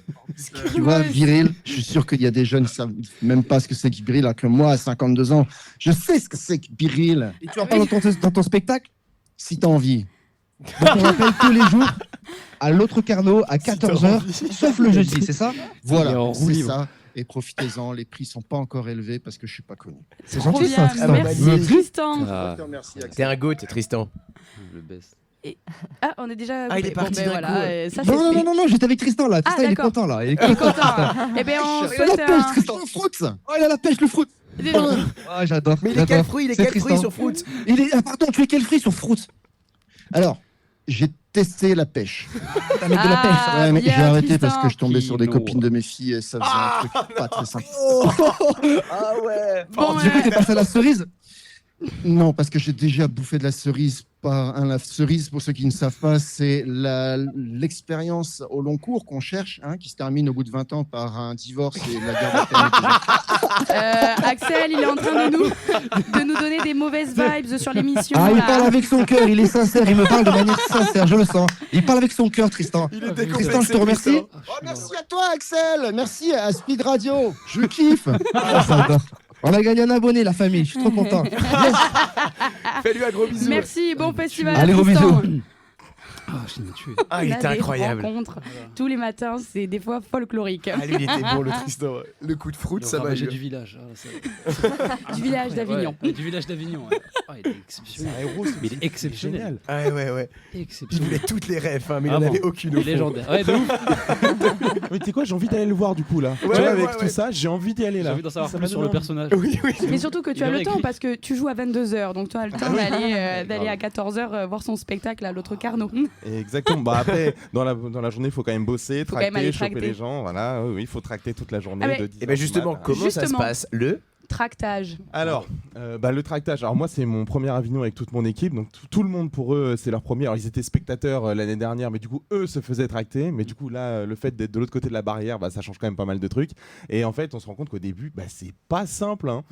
H: Tu vois, viril. Je suis sûr qu'il y a des jeunes qui savent même pas ce que c'est que viril, alors que moi, à 52 ans, je sais ce que c'est que viril.
G: Et tu en parles dans ton spectacle?
H: Si t'as envie.
G: Donc on rappelle tous les jours à l'autre Carnot à 14h, sauf le jeudi, c'est ça?
D: Il est
H: Voilà,
D: en roue
H: c'est
D: libre.
H: ça. Et profitez-en, les prix sont pas encore élevés parce que je suis pas connu.
G: C'est
C: Trop
G: gentil
C: bien,
G: ça, Tristan.
C: merci Tristan.
D: Ah,
H: Merci, Axel.
B: T'es un goat, Tristan.
D: le best.
C: Ah, on est déjà.
B: Ah, il est
C: Bon,
B: parti
C: ben
B: d'un
C: voilà,
B: coup.
C: ça c'est
G: Non,
C: fait.
G: non, j'étais avec Tristan là. Tristan il est
C: d'accord.
G: content là. Il est
C: Il est
G: content.
C: content. Eh bien, on
H: La
C: souhaite
H: pêche,
C: un.
H: Tristan, le fruit.
G: Oh, il a la pêche, le fruit. Ah, j'adore.
B: Mais il est quel fruit? Il est
G: C'est
B: quel fruit
G: Tristan.
B: sur Fruit?
G: Ah, pardon, tu es quel fruit sur fruit?
H: Alors, j'ai testé la pêche.
G: T'as mis de la pêche.
C: Ah,
H: Ouais, mais j'ai
C: bien,
H: arrêté
C: Tristan.
H: parce que je tombais sur des
D: Kino.
H: copines de mes filles et ça faisait un truc pas très sympa.
B: Ah ouais.
C: Bon,
G: Du coup, t'es passé à la cerise?
H: Non, parce que j'ai déjà bouffé de la cerise. La cerise, pour ceux qui ne savent pas, c'est l'expérience au long cours qu'on cherche, hein, qui se termine au bout de 20 ans par un divorce et la guerre paternelle.
C: Axel, il est en train de nous donner des mauvaises vibes sur l'émission.
G: Ah, il
C: là.
G: parle avec son cœur, il est sincère, il me parle de manière sincère, je le sens. Il parle avec son cœur, Tristan. Tristan, je te remercie.
H: Oh, merci à toi, Axel. Merci à Speed Radio. Je kiffe.
G: Ah, j'adore. On a gagné un abonné, la famille, je suis trop content.
B: Fais-lui un gros bisou.
C: Merci, bon festival.
G: Allez, gros
C: Tristan.
G: bisous.
D: Ah, je l'ai tué.
B: Ah, il
C: On a
B: était
C: des
B: incroyable.
C: rencontres tous les matins, c'est des fois folklorique.
B: Ah, lui, il était bon, le Tristan. Le coup de Fruit, ça va.
D: J'ai
B: lui.
D: du village. Ah, ça-
C: Du village d'Avignon.
D: Ouais, du village d'Avignon. Ouais. Ah, il est exceptionnel. Mais il est exceptionnel.
B: Génial. Ah ouais. Il
D: Exceptionnel.
B: voulait toutes les rêves, hein, mais il en
D: Vraiment.
B: avait aucune.
D: Il
B: au
D: est
B: fond.
D: légendaire. Ouais, de ouf.
F: Mais tu sais quoi, j'ai envie d'aller le voir du coup là.
B: Ouais,
F: tu vois,
B: ouais,
F: avec
B: ouais.
F: tout ça, j'ai envie d'y aller
D: J'ai
F: là.
D: envie d'en savoir
F: Ça
D: plus
F: m'a
D: sur
F: donné
D: le
F: envie.
D: personnage.
B: Oui.
C: Mais surtout que tu
D: Il
C: as le
D: aurait
C: temps
D: écrit.
C: parce que tu joues à 22h, donc tu as le temps d'aller à 14h voir son spectacle à l'autre Carnot.
F: Exactement. Bah après, dans la journée, il faut quand même bosser,
C: Faut quand même aller
F: tracter, choper
C: tracter.
F: les gens. Voilà, oui, il faut tracter toute la journée
C: Ah, mais-
F: de 10
B: Et bien justement, comment ça se
C: Justement.
B: passe? Le
C: tractage.
F: Alors, le tractage. Alors moi, c'est mon premier Avignon avec toute mon équipe. Donc tout le monde pour eux, c'est leur premier. Alors ils étaient spectateurs l'année dernière, mais du coup eux se faisaient tracter. Mais du coup là, le fait d'être de l'autre côté de la barrière, ça change quand même pas mal de trucs. Et en fait, on se rend compte qu'au début, c'est pas simple. Hein.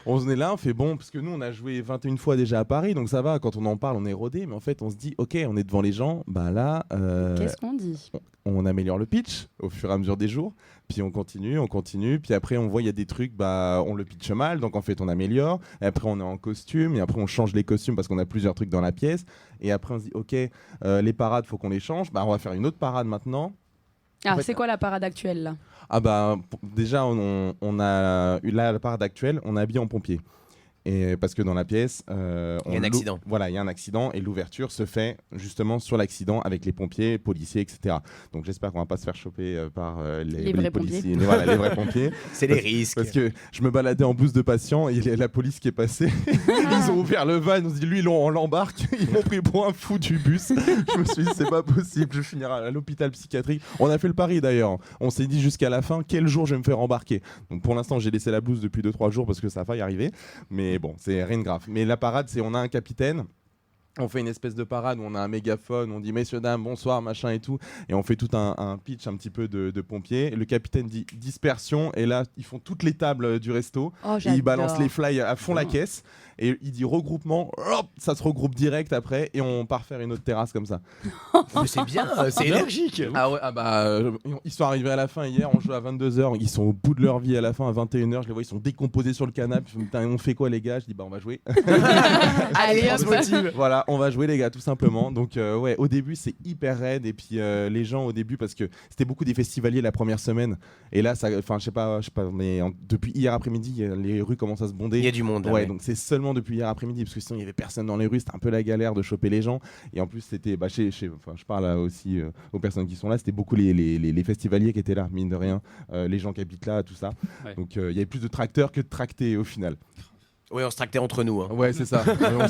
F: On se est là, on fait bon, parce que nous on a joué 21 fois déjà à Paris, donc ça va. Quand on en parle, on est rodé. Mais en fait, on se dit, ok, on est devant les gens. Là,
C: qu'est-ce qu'on dit ?
F: On améliore le pitch au fur et à mesure des jours, puis on continue, puis après on voit il y a des trucs, on le pitch mal, donc en fait on améliore, et après on est en costume, et après on change les costumes parce qu'on a plusieurs trucs dans la pièce, et après on se dit ok, les parades faut qu'on les change, on va faire une autre parade maintenant.
C: Alors c'est quoi la parade actuelle là ?
F: Déjà on a eu la parade actuelle, on est habillé en pompier. Et parce que dans la pièce,
B: il y a un accident.
F: Voilà, il y a un accident et l'ouverture se fait justement sur l'accident avec les pompiers, policiers, etc. Donc j'espère qu'on va pas se faire choper par les
C: vrais
F: policiers. Voilà, les vrais pompiers.
B: C'est les risques.
F: Parce que je me baladais en blouse de patient et il y a la police qui est passée. Ils ont ouvert le van, on se dit lui, on l'embarque. Ils m'ont pris pour un fou du bus. Je me suis dit c'est pas possible, je finirai à l'hôpital psychiatrique. On a fait le pari d'ailleurs. On s'est dit jusqu'à la fin quel jour je vais me faire embarquer. Donc pour l'instant j'ai laissé la blouse depuis 2-3 jours parce que ça va y arriver. Mais bon, c'est rien de grave. Mais la parade, c'est on a un capitaine. On fait une espèce de parade où on a un mégaphone, on dit messieurs, dames, bonsoir, machin et tout. Et on fait tout un pitch un petit peu de pompiers. Et le capitaine dit dispersion. Et là, ils font toutes les tables du resto. Et ils balancent les fly à fond la caisse. Et il dit regroupement. Hop, ça se regroupe direct après. Et on part faire une autre terrasse comme ça.
B: Mais c'est bien, c'est énergique.
F: Ils sont arrivés à la fin hier. On joue à 22h. Ils sont au bout de leur vie à la fin à 21h. Je les vois, ils sont décomposés sur le canapé. On fait quoi les gars? Je dis on va jouer.
C: Allez, on se motive.
F: Voilà, on va jouer les gars tout simplement. Donc au début c'est hyper raide et puis les gens au début parce que c'était beaucoup des festivaliers la première semaine et là ça, enfin je sais pas mais depuis hier après-midi les rues commencent à se bonder.
B: Il y a du monde.
F: Donc c'est seulement depuis hier après-midi parce que sinon il y avait personne dans les rues, c'était un peu la galère de choper les gens et en plus c'était je parle aussi aux personnes qui sont là, c'était beaucoup les festivaliers qui étaient là mine de rien, les gens qui habitent là tout ça. Ouais. Donc il y avait plus de tracteurs que de tractés au final.
B: Oui, on se tractait entre nous. Hein.
F: Ouais, c'est ça.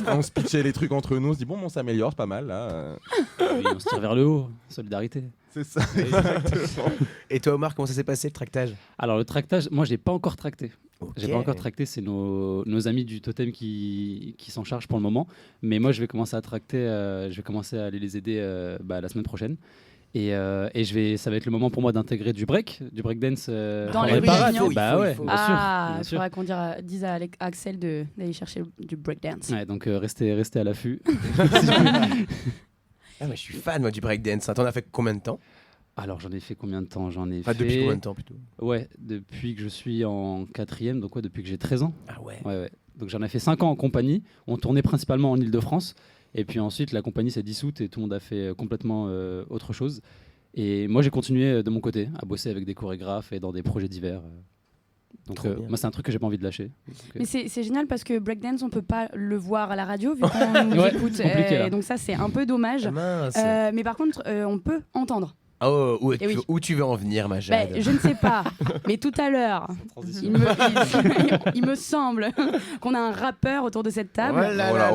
F: on se pitchait les trucs entre nous, on se dit on s'améliore, c'est pas mal là.
D: Oui, on se tire vers le haut, solidarité.
F: C'est ça, exactement.
B: Et toi Omar, comment ça s'est passé le tractage?
D: Alors le tractage, moi j'ai pas encore tracté.
B: Okay.
D: J'ai pas encore tracté, c'est nos amis du totem qui s'en chargent pour le moment. Mais moi je vais commencer à tracter, je vais commencer à aller les aider la semaine prochaine. Et ça va être le moment pour moi d'intégrer du breakdance
C: dans les
D: parades.
C: il faut.
D: Bien
C: Il faudra qu'on dise à Axel d'aller chercher du breakdance.
D: Ouais, donc restez à l'affût.
B: Je suis fan moi du breakdance. T'en as fait combien de temps?
D: Alors j'en ai fait combien de temps?
B: Depuis combien de temps plutôt?
D: Ouais, depuis que je suis en 4e, donc depuis que j'ai 13 ans.
B: Ah ouais.
D: Ouais. Donc j'en ai fait 5 ans en compagnie. On tournait principalement en Ile-de-France. Et puis ensuite, la compagnie s'est dissoute et tout le monde a fait complètement autre chose. Et moi, j'ai continué de mon côté à bosser avec des chorégraphes et dans des projets divers. Donc moi, c'est un truc que j'ai pas envie de lâcher.
C: Mais c'est génial parce que breakdance, on peut pas le voir à la radio vu qu'on nous écoute. Et donc ça, c'est un peu dommage. Mais par contre, on peut entendre.
B: Oh, où tu veux en venir, ma Jade?
C: Je ne sais pas, mais tout à l'heure, il me semble qu'on a un rappeur autour de cette table.
F: Oh là.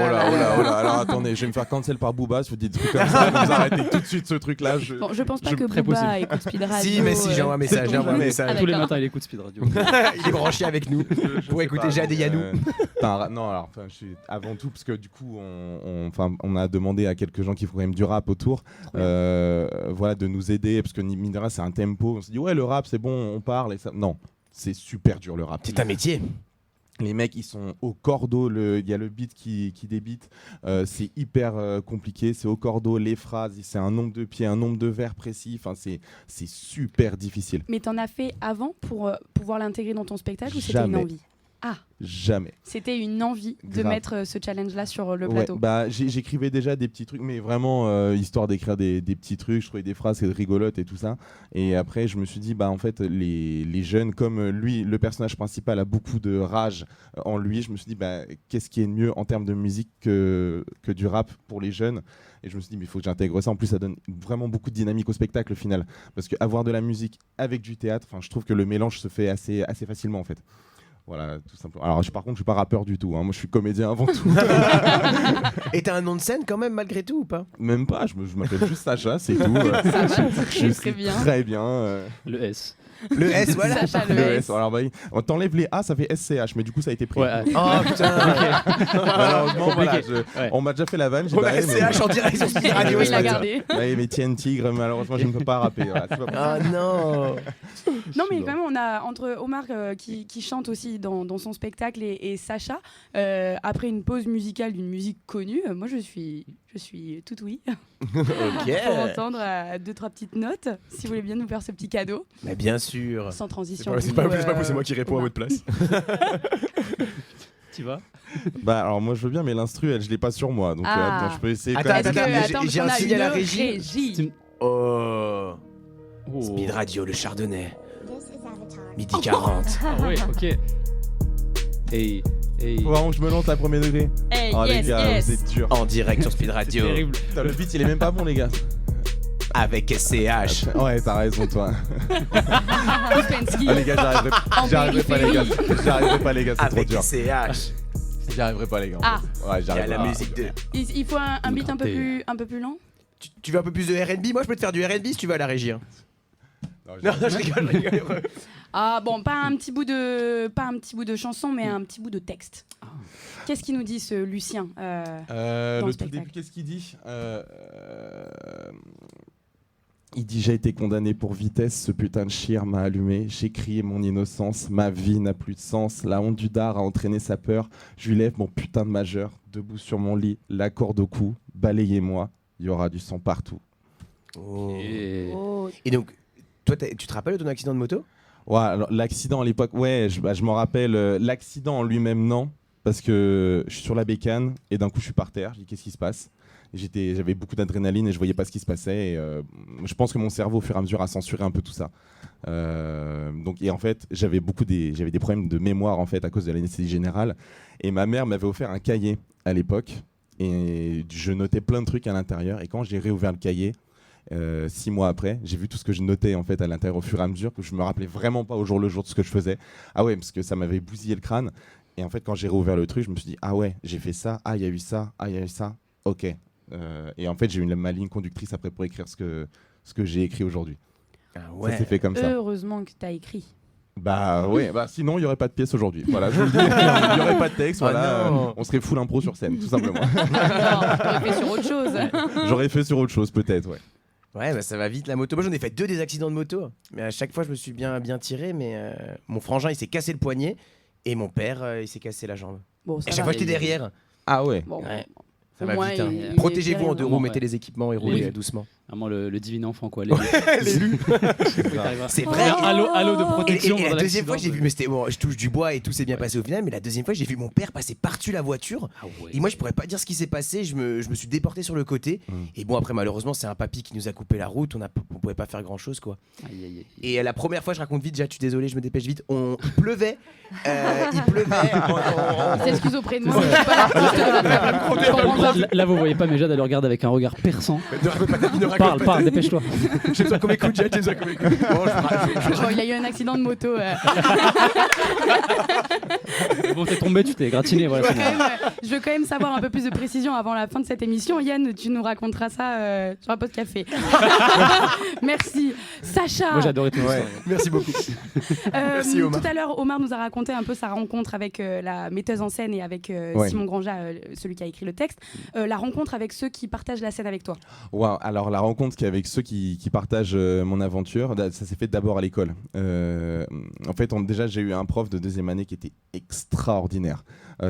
F: Alors attendez, je vais me faire cancel par Booba si vous dites des trucs comme ça. Vous arrêtez tout de suite ce truc-là.
C: Je pense pas que Booba écoute Speed Radio.
B: Si, mais si, j'envoie un message.
D: Tous les matins, il écoute Speed Radio.
B: Il est branché avec nous pour écouter Jade et Yannou.
F: Non, alors je suis avant tout parce que du coup, on a demandé à quelques gens qui font quand même du rap autour, de nous aider parce que mine de rien c'est un tempo. On se dit le rap c'est bon, on parle et ça. Non, c'est super dur le rap.
B: C'est un métier.
F: Les mecs ils sont au cordeau, il y a le beat qui débite, c'est hyper compliqué, c'est au cordeau, les phrases, c'est un nombre de pieds, un nombre de vers précis, c'est super difficile. Mais
C: t'en as fait avant pour pouvoir l'intégrer dans ton spectacle ou c'était une envie?
F: Jamais.
C: C'était une envie de mettre ce challenge-là sur le plateau.
F: J'écrivais déjà des petits trucs, mais vraiment histoire d'écrire des petits trucs, je trouvais des phrases rigolotes et tout ça. Et après, je me suis dit, en fait, les jeunes, comme lui, le personnage principal a beaucoup de rage en lui, je me suis dit, qu'est-ce qui est mieux en termes de musique que du rap pour les jeunes? Et je me suis dit, mais il faut que j'intègre ça. En plus, ça donne vraiment beaucoup de dynamique au spectacle au final. Parce qu'avoir de la musique avec du théâtre, je trouve que le mélange se fait assez facilement en fait. Voilà, tout simplement. Alors, par contre, je suis pas rappeur du tout. Hein. Moi, je suis comédien avant tout.
B: Et t'as un nom de scène quand même malgré tout ou pas?
F: Même pas. Je m'appelle juste Sacha, c'est tout.
E: Ça va
F: Je
E: très bien.
F: Très bien.
D: Le S.
B: Le S, voilà.
E: Sacha
F: Le
E: le
F: S.
E: S.
F: Alors, on t'enlève les A, ça fait SCH, mais du coup, ça a été pris.
D: Ouais,
B: Oh putain.
F: Malheureusement, voilà,
D: Compliqué. Ouais.
F: on m'a déjà fait la vanne. J'ai
B: On a
F: barré, mais...
B: SCH en direct sur Speed Radio.
C: Il
B: ce
C: l'a
B: matin.
C: gardé.
F: Ouais, mais Tienne Tigre, malheureusement, je ne peux pas rapper. Voilà, c'est pas possible.
B: Ah non.
C: Non, mais quand même, on a entre Omar qui chante aussi dans son spectacle et Sacha, après une pause musicale d'une musique connue, moi je suis tout oui
B: Ok.
C: pour entendre 2-3 petites notes, si vous voulez bien nous faire ce petit cadeau,
B: Mais bien sûr.
C: sans transition.
B: C'est pas vous, c'est moi qui réponds à votre place.
D: Tu vas
F: Bah, alors, moi, je veux bien, mais l'instru, je l'ai pas sur moi. Donc,
C: Ah.
F: je peux essayer
B: Attends,
F: quand même.
C: Est-ce que,
B: mais
C: attends,
B: j'ai
C: parce
B: un
C: qu'on a
B: signal à
C: une
B: la régie. Oh.
D: Oh.
B: Speed Radio, le Chardonnay. Midi 40.
D: Ah ouais, ok. Hey.
F: Faut vraiment que je me lance à premier degré.
C: Hey,
F: Oh,
C: yes,
F: les gars,
C: yes.
F: vous êtes durs.
B: En direct sur Speed Radio.
D: Terrible.
F: Putain, le beat, il est même pas bon, les gars.
B: Avec SCH.
F: Ouais, t'as raison, toi.
C: Ouspensky.
F: Ah, les gars, j'y arriverai pas, les gars. J'y arriverai pas, les gars, c'est trop
B: Avec
F: dur.
B: SCH.
F: J'y arriverai pas, les gars.
C: Ah.
F: Ouais, j'y
B: Il y a
F: arriverai
B: la
F: pas.
B: musique de.
C: Il faut un beat
D: Gratté.
C: un peu plus lent.
B: Tu veux un peu plus de R&B? Moi, je peux te faire du R&B si tu veux à la régie. Hein.
F: Non,
B: Non, je rigole.
C: Ah bon, pas un petit bout de chanson, mais un petit bout de texte. Qu'est-ce qu'il nous dit ce Lucien dans
F: Le
C: le
F: tout
C: spectacle.
F: début, qu'est-ce qu'il dit Il dit: j'ai été condamné pour vitesse, ce putain de chire m'a allumé, j'ai crié mon innocence, ma vie n'a plus de sens, la honte du dard a entraîné sa peur, je lui lève mon putain de majeur, debout sur mon lit, la corde au cou, balayez-moi, il y aura du sang partout.
B: Oh.
D: Et...
C: Oh,
B: Et donc, toi, tu te rappelles de ton accident de moto?
F: Ouais, alors, l'accident à l'époque, ouais, je m'en rappelle. L'accident en lui-même, non, parce que je suis sur la bécane et d'un coup je suis par terre. Je dis: qu'est-ce qui se passe? J'avais beaucoup d'adrénaline et je voyais pas ce qui se passait. Et, je pense que mon cerveau, au fur et à mesure, a censuré un peu tout ça. Et en fait, j'avais des problèmes de mémoire en fait à cause de l'anesthésie générale. Et ma mère m'avait offert un cahier à l'époque et je notais plein de trucs à l'intérieur. Et quand j'ai réouvert le cahier, 6 mois après, j'ai vu tout ce que je notais en fait à l'intérieur au fur et à mesure, que je me rappelais vraiment pas au jour le jour de ce que je faisais. Ah ouais, parce que ça m'avait bousillé le crâne. Et en fait, quand j'ai réouvert le truc, je me suis dit: ah ouais, j'ai fait ça, ah il y a eu ça, ah il y a eu ça, ok. Et en fait, j'ai eu ma ligne conductrice après pour écrire ce que j'ai écrit aujourd'hui.
B: Ah
F: Ça s'est fait comme ça.
C: heureusement que t'as écrit.
F: Bah ouais, sinon il y aurait pas de pièce aujourd'hui. Voilà, je vous le dis, il y aurait pas de texte. Voilà,
B: non.
F: on serait full impro sur scène, tout simplement.
C: Non, t'aurais fait sur autre chose.
F: J'aurais fait sur autre chose peut-être, ouais.
B: Ouais, bah ça va vite la moto. Moi, j'en ai fait 2 des accidents de moto. Mais à chaque fois, je me suis bien tiré. Mais mon frangin, il s'est cassé le poignet. Et mon père, il s'est cassé la jambe.
C: Bon, ça
B: Et chaque
C: va.
B: fois, j'étais derrière.
F: Ah ouais.
C: Bon,
B: Ouais. Ça
C: Au
B: va
C: moins,
B: vite. Hein.
C: il est
B: Protégez-vous en 2 roues,
D: Ouais.
B: mettez les équipements et roulez doucement.
D: Vraiment le divin enfant, quoi.
B: L'élu. C'est vrai.
D: Halo de
B: Et
D: protection.
B: la
D: pendant
B: deuxième fois,
D: l'accident.
B: j'ai vu, mais c'était bon, je touche du bois et tout s'est bien passé au final, mais la deuxième fois, j'ai vu mon père passer par-dessus la voiture.
D: Ah ouais.
B: Et moi, je pourrais pas dire ce qui s'est passé. Je me suis déporté sur le côté. Et bon, après, malheureusement, c'est un papy qui nous a coupé la route. On pouvait pas faire grand-chose, quoi.
D: Aïe, aïe, aïe.
B: Et la première fois, je raconte vite. Déjà, je suis désolé, je me dépêche vite. Il pleuvait. Il pleuvait.
C: Il s'excuse auprès de moi. Je suis pas l'artiste de la table. Je comprends pas.
D: Là, vous voyez pas, mais Jade, elle le regarde avec un regard perçant.
B: Ne raconte pas ta vie, ne raconte pas
D: Parle,
B: ta vie.
D: dépêche-toi.
B: J'ai besoin qu'on m'écoute, Jade, j'ai besoin qu'on m'écoute. Bon,
C: Bon, il a eu un accident de moto.
D: Bon, t'es tombé, tu t'es gratiné, voilà. c'est bon.
C: Je veux quand même savoir un peu plus de précision avant la fin de cette émission. Yann, tu nous raconteras ça sur un post café. Merci. Sacha,
D: Moi, j'ai adoré tout
B: Ouais,
D: ça.
B: merci beaucoup. Merci, Omar.
C: tout à l'heure, Omar nous a raconté un peu sa rencontre avec la metteuse en scène et avec
F: Ouais.
C: Simon Granja, celui qui a écrit le texte. La rencontre avec ceux qui partagent la scène avec toi.
F: Wow. Alors la rencontre qu'il y a avec ceux qui partagent mon aventure, ça s'est fait d'abord à l'école. En fait, déjà j'ai eu un prof de 2e année qui était extraordinaire,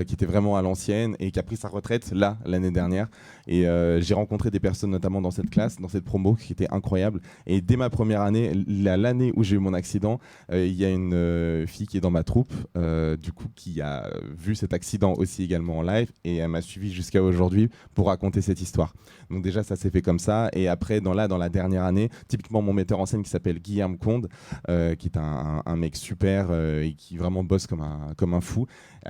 F: qui était vraiment à l'ancienne et qui a pris sa retraite là l'année dernière. Et j'ai rencontré des personnes notamment dans cette classe, dans cette promo, qui était incroyable. Et dès ma première année, l'année où j'ai eu mon accident, il y a une fille qui est dans ma troupe, du coup, qui a vu cet accident aussi également en live et elle m'a suivi jusqu'à aujourd'hui pour raconter cette histoire. Donc déjà, ça s'est fait comme ça. Et après, dans la dernière année, typiquement mon metteur en scène qui s'appelle Guillaume Conde, qui est un mec super et qui vraiment bosse comme un fou,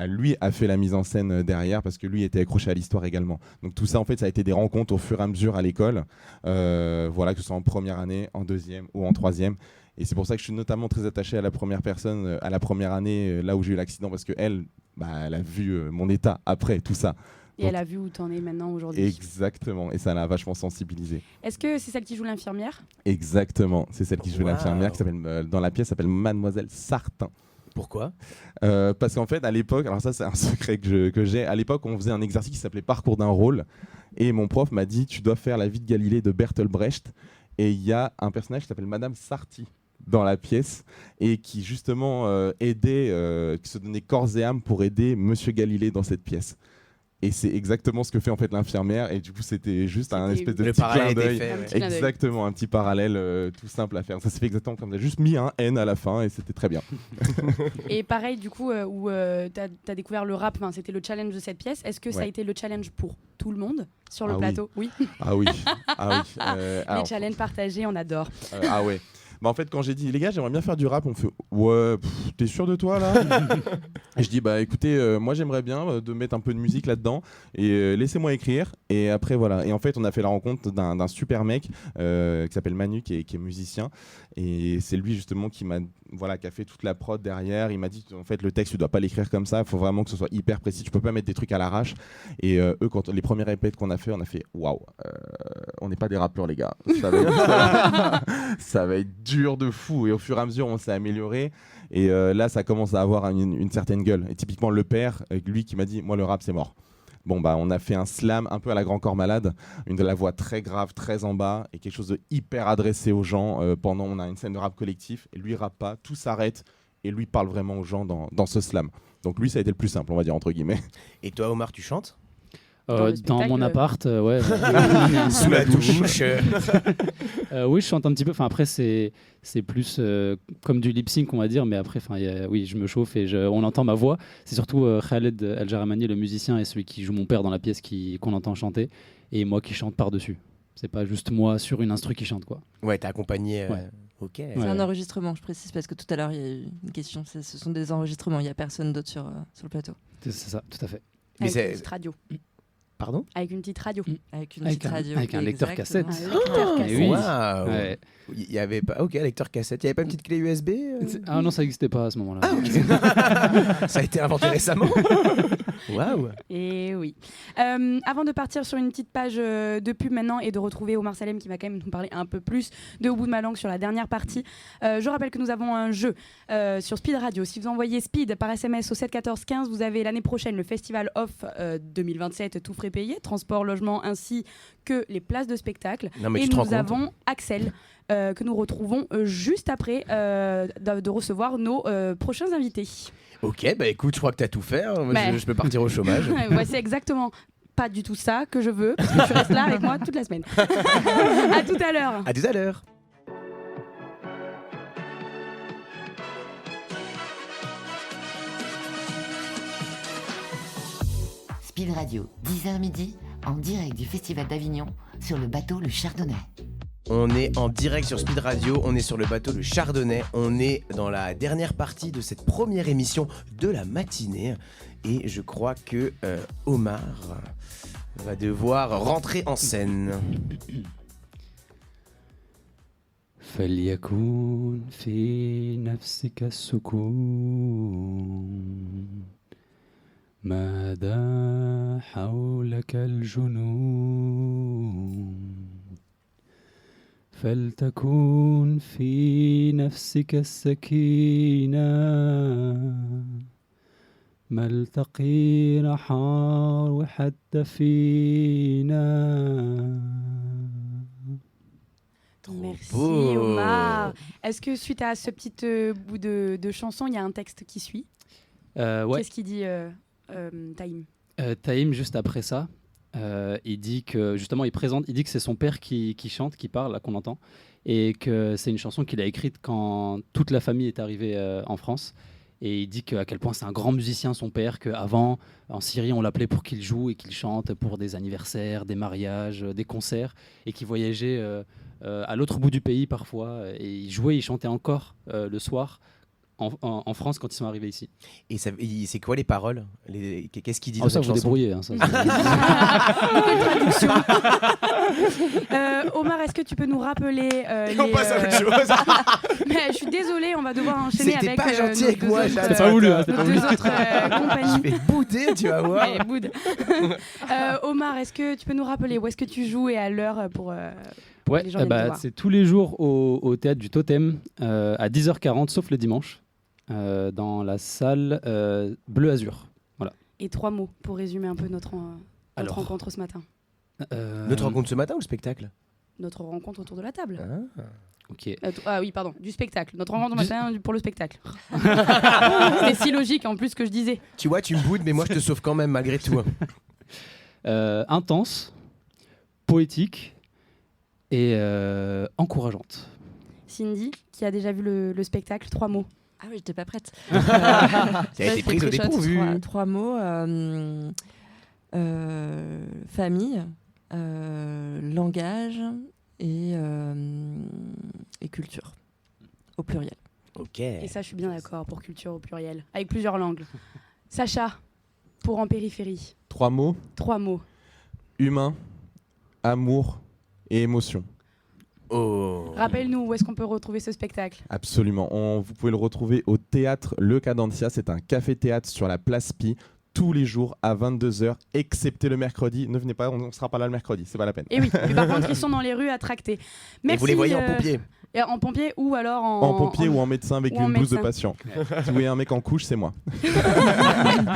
F: lui a fait la mise en scène derrière parce que lui était accroché à l'histoire également. Donc tout ça, en fait, ça a été des rencontres au fur et à mesure à l'école, voilà, que ce soit en première année, en 2e ou en 3e. Et c'est pour ça que je suis notamment très attaché à la première personne, à la première année, là où j'ai eu l'accident, parce qu'elle, elle a vu mon état après tout ça.
C: Et elle a vu où tu en es maintenant aujourd'hui.
F: Exactement, et ça l'a vachement sensibilisé.
C: Est-ce que c'est celle qui joue l'infirmière?
F: Exactement, c'est celle qui joue l'infirmière, qui s'appelle, dans la pièce, s'appelle Mademoiselle Sartin.
B: Pourquoi?
F: Parce qu'en fait, à l'époque, alors ça c'est un secret que j'ai, à l'époque on faisait un exercice qui s'appelait Parcours d'un rôle, et mon prof m'a dit tu dois faire la vie de Galilée de Bertolt Brecht, et il y a un personnage qui s'appelle Madame Sarti dans la pièce, et qui justement aidait, qui se donnait corps et âme pour aider Monsieur Galilée dans cette pièce. Et c'est exactement ce que fait en fait l'infirmière, et du coup c'était juste un espèce de petit clin d'œil. Exactement, un petit parallèle tout simple à faire. Ça s'est fait exactement comme ça, juste mis un N à la fin et c'était très bien.
C: Et pareil du coup, où tu as découvert le rap, c'était le challenge de cette pièce, est-ce que ça a été le challenge pour tout le monde sur le plateau? Oui.
F: Ah oui.
C: Les challenges partagés, on adore.
F: Ah ouais. En fait, quand j'ai dit les gars, j'aimerais bien faire du rap, on me fait ouais, t'es sûr de toi là? Et je dis écoutez, moi j'aimerais bien de mettre un peu de musique là-dedans et laissez-moi écrire. Et après voilà. Et en fait, on a fait la rencontre d'un super mec qui s'appelle Manu, qui est musicien. Et c'est lui justement qui a fait toute la prod derrière. Il m'a dit en fait le texte tu dois pas l'écrire comme ça, il faut vraiment que ce soit hyper précis. Tu peux pas mettre des trucs à l'arrache. Et eux, quand les premiers répètes qu'on a fait, on a fait waouh, on n'est pas des rappeurs les gars. Ça va être dur de fou, et au fur et à mesure on s'est amélioré, et là ça commence à avoir une certaine gueule, et typiquement le père, lui qui m'a dit moi le rap c'est mort. On a fait un slam un peu à la Grand Corps Malade, de la voix très grave, très en bas, et quelque chose de hyper adressé aux gens. Pendant on a une scène de rap collectif, et lui rappe pas, tout s'arrête, et lui parle vraiment aux gens dans ce slam. Donc lui ça a été le plus simple, on va dire entre guillemets.
B: Et toi Omar, tu chantes?
D: Dans mon appart, ouais.
B: Sous la douche.
D: Oui, je chante un petit peu. Enfin, après, c'est plus comme du lip sync, on va dire. Mais après, oui, je me chauffe et on entend ma voix. C'est surtout Khaled El Jaramani, le musicien, et celui qui joue mon père dans la pièce qu'on entend chanter. Et moi qui chante par-dessus. C'est pas juste moi sur une instru qui chante, quoi.
B: Ouais, t'es accompagné.
D: Ouais.
B: Ok.
E: C'est un enregistrement, je précise, parce que tout à l'heure, il y a eu une question. Ce sont des enregistrements, il n'y a personne d'autre sur le plateau.
D: C'est ça, tout à fait.
C: Avec une petite radio.
B: Pardon?
C: Avec une petite radio.
D: Avec un lecteur cassette.
B: Oui. Waouh. Ouais. Il y avait pas. Ok, lecteur cassette. Il y avait pas une petite clé USB
D: Ah non, ça n'existait pas à ce moment-là.
B: Ah, okay. Ça a été inventé récemment. Waouh.
C: Et oui. Avant de partir sur une petite page de pub maintenant et de retrouver Omar Salem qui va quand même nous parler un peu plus de Au bout de ma langue sur la dernière partie, je rappelle que nous avons un jeu sur Speed Radio. Si vous envoyez Speed par SMS au 7 14 15, vous avez l'année prochaine le Festival Off 2027, tout frais payé, transport, logement ainsi que les places de spectacle. Et nous avons Axel que nous retrouvons juste après de recevoir nos prochains invités.
B: Ok, écoute, je crois que tu as tout fait. Je peux partir au chômage.
C: C'est exactement pas du tout ça que je veux, parce que tu restes là avec moi toute la semaine. À tout à l'heure.
B: À tout à l'heure.
A: Speed Radio, 10h midi, en direct du Festival d'Avignon, sur le bateau Le Chardonnay.
B: On est en direct sur Speed Radio, on est sur le bateau Le Chardonnay, on est dans la dernière partie de cette première émission de la matinée, et je crois que Omar va devoir rentrer en scène.
D: فليكن في نفسك السكون ماذا حولك الجنون فلتكن في نفسك السكينة ما التقي رحار وحتى فينا.
C: Merci
B: beau.
C: Omar. Est-ce que suite à ce petit bout de chanson, il y a un texte qui suit?
D: Ouais.
C: Qu'est-ce qu'il dit Taïm?
D: Taïm, juste après ça, il dit que justement, il dit que c'est son père qui chante, qui parle, là qu'on entend, et que c'est une chanson qu'il a écrite quand toute la famille est arrivée en France. Et il dit à quel point c'est un grand musicien, son père, qu'avant, en Syrie, on l'appelait pour qu'il joue et qu'il chante pour des anniversaires, des mariages, des concerts, et qu'il voyageait à l'autre bout du pays parfois. Et il jouait, il chantait encore le soir en France quand ils sont arrivés ici.
B: Et c'est quoi les paroles? Qu'est-ce qu'ils disent dans
D: Ça,
B: cette
D: vous
B: chanson?
D: débrouillez. Hein, ça,
C: Omar, est-ce que tu peux nous rappeler
B: On passe à autre chose.
C: Mais je suis désolée, on va devoir enchaîner
B: C'était
C: avec
B: pas gentil avec moi,
C: nos
B: Jade.
D: pas voulu, hein,
C: deux autres compagnies.
B: Je vais bouder, tu vas voir.
C: Allez, boude. Omar, est-ce que tu peux nous rappeler où est-ce que tu joues et à l'heure pour
D: Ouais,
C: les gens viennent te voir.
D: c'est tous les jours au théâtre du Totem à 10h40, sauf le dimanche, dans la salle Bleu Azur. Voilà.
C: Et 3 mots pour résumer un peu notre
D: Alors.
C: rencontre ce matin.
B: Notre rencontre ce matin ou le spectacle?
C: Notre rencontre autour de la table.
D: Ok.
C: Ah oui, pardon, du spectacle. Notre rencontre ce matin pour le spectacle. C'est si logique en plus ce que je disais.
B: Tu vois, tu me boudes, mais moi je te sauve quand même malgré tout.
D: Intense, poétique et encourageante.
C: Cindy, qui a déjà vu le spectacle, 3 mots.
E: Ah oui, j'étais pas prête.
B: Ça a été prise au
E: Très chouette,
B: dépourvu.
E: trois mots. Famille, langage et culture, au pluriel.
B: Ok.
C: Et ça, je suis bien d'accord pour culture au pluriel, avec plusieurs langues. Sacha, pour En Périphérie,
F: 3 mots,
C: 3 mots.
F: humain, amour et émotion.
B: Oh.
C: Rappelle-nous où est-ce qu'on peut retrouver ce spectacle.
F: Absolument. Vous pouvez le retrouver au théâtre Le Cadencia. C'est un café-théâtre sur la place Pi, tous les jours à 22h, excepté le mercredi. Ne venez pas, on ne sera pas là le mercredi, c'est pas la peine.
C: Et oui, mais par contre, ils sont dans les rues à tracter.
B: Et vous les voyez en pompier?
C: Et en pompier ou alors
F: En pompier ou en médecin avec
C: ou en
F: une blouse de
C: médecin.
F: patient. Si vous voyez un mec en couche, c'est moi.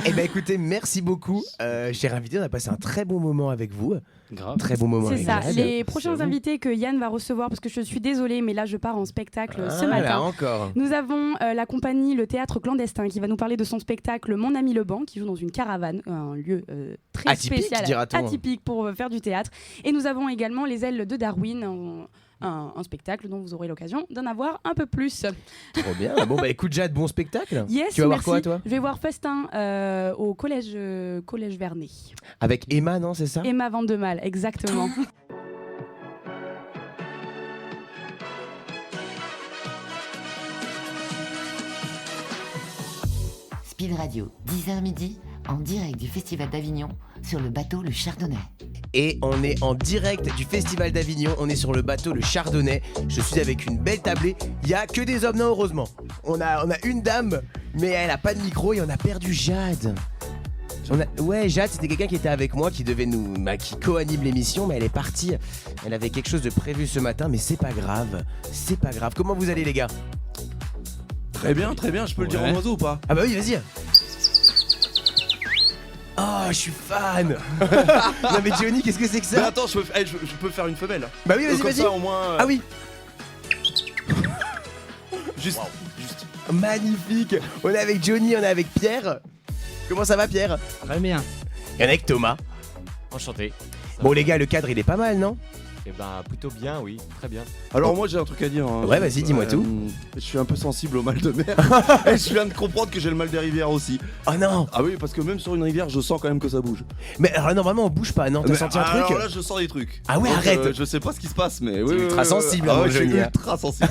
B: Eh ben écoutez, merci beaucoup, cher invité. On a passé un très bon moment avec vous.
D: Grave.
B: Très bon moment.
C: C'est
B: avec
C: ça.
B: Jade.
C: Les prochains
B: C'est à vous.
C: invités que Yann va recevoir, parce que je suis désolée, mais là je pars en spectacle ce
B: Ah,
C: matin.
B: là encore.
C: Nous avons la compagnie Le Théâtre Clandestin qui va nous parler de son spectacle Mon ami le banc, qui joue dans une caravane, un lieu très
B: Atypique,
C: spécial,
B: dira-t-on.
C: atypique pour faire du théâtre. Et nous avons également Les Ailes de Darwin, un spectacle dont vous aurez l'occasion d'en avoir un peu plus.
B: Trop bien. Bon bah écoute Jade, bon spectacle.
C: Yes,
B: Tu vas voir
C: merci.
B: quoi toi?
C: Je vais voir Festin au collège Vernet.
B: Avec Emma, non, c'est ça?
C: Emma Vandemal, exactement.
A: Speed Radio, 10h midi, en direct du Festival d'Avignon, sur le bateau Le Chardonnay.
B: Et on est en direct du Festival d'Avignon, on est sur le bateau Le Chardonnay. Je suis avec une belle tablée, il n'y a que des hommes, non heureusement. On a une dame, mais elle a pas de micro et on a perdu Jade. Ouais, Jade, c'était quelqu'un qui était avec moi, qui devait qui co-anime l'émission, mais elle est partie. Elle avait quelque chose de prévu ce matin, mais c'est pas grave. C'est pas grave. Comment vous allez les gars?
I: Très bien, je peux le dire en oiseau ou pas?
B: Ah bah oui, vas-y. Oh, je suis fan. Non mais Johnny, qu'est-ce que c'est que
I: Mais
B: ça?
I: attends, je peux faire une femelle.
B: Bah oui, vas-y,
I: Comme
B: vas-y.
I: ça, au moins.
B: Ah oui.
I: Juste.
B: Magnifique. On est avec Johnny, on est avec Pierre. Comment ça va Pierre?
J: Très bien.
B: Et on est avec Thomas.
J: Enchanté.
B: Bon les gars, le cadre il est pas mal, non?
J: Eh ben plutôt bien, oui, très bien.
I: Alors moi j'ai un truc à dire.
B: Ouais, vas-y, dis-moi tout.
I: Je suis un peu sensible au mal de mer. Et je viens de comprendre que j'ai le mal des rivières aussi.
B: Oh non.
I: Ah oui, parce que même sur une rivière, je sens quand même que ça bouge.
B: Mais alors normalement on bouge pas, non? T'as
I: Mais
B: senti un truc?
I: alors là, je sens des trucs.
B: Ah ouais,
I: Donc,
B: arrête.
I: je sais pas ce qui se passe, mais
B: T'es
I: oui.
B: ultra sensible,
I: Ah
B: mon
I: ouais, je suis
B: Johnny, hein.
I: ultra sensible.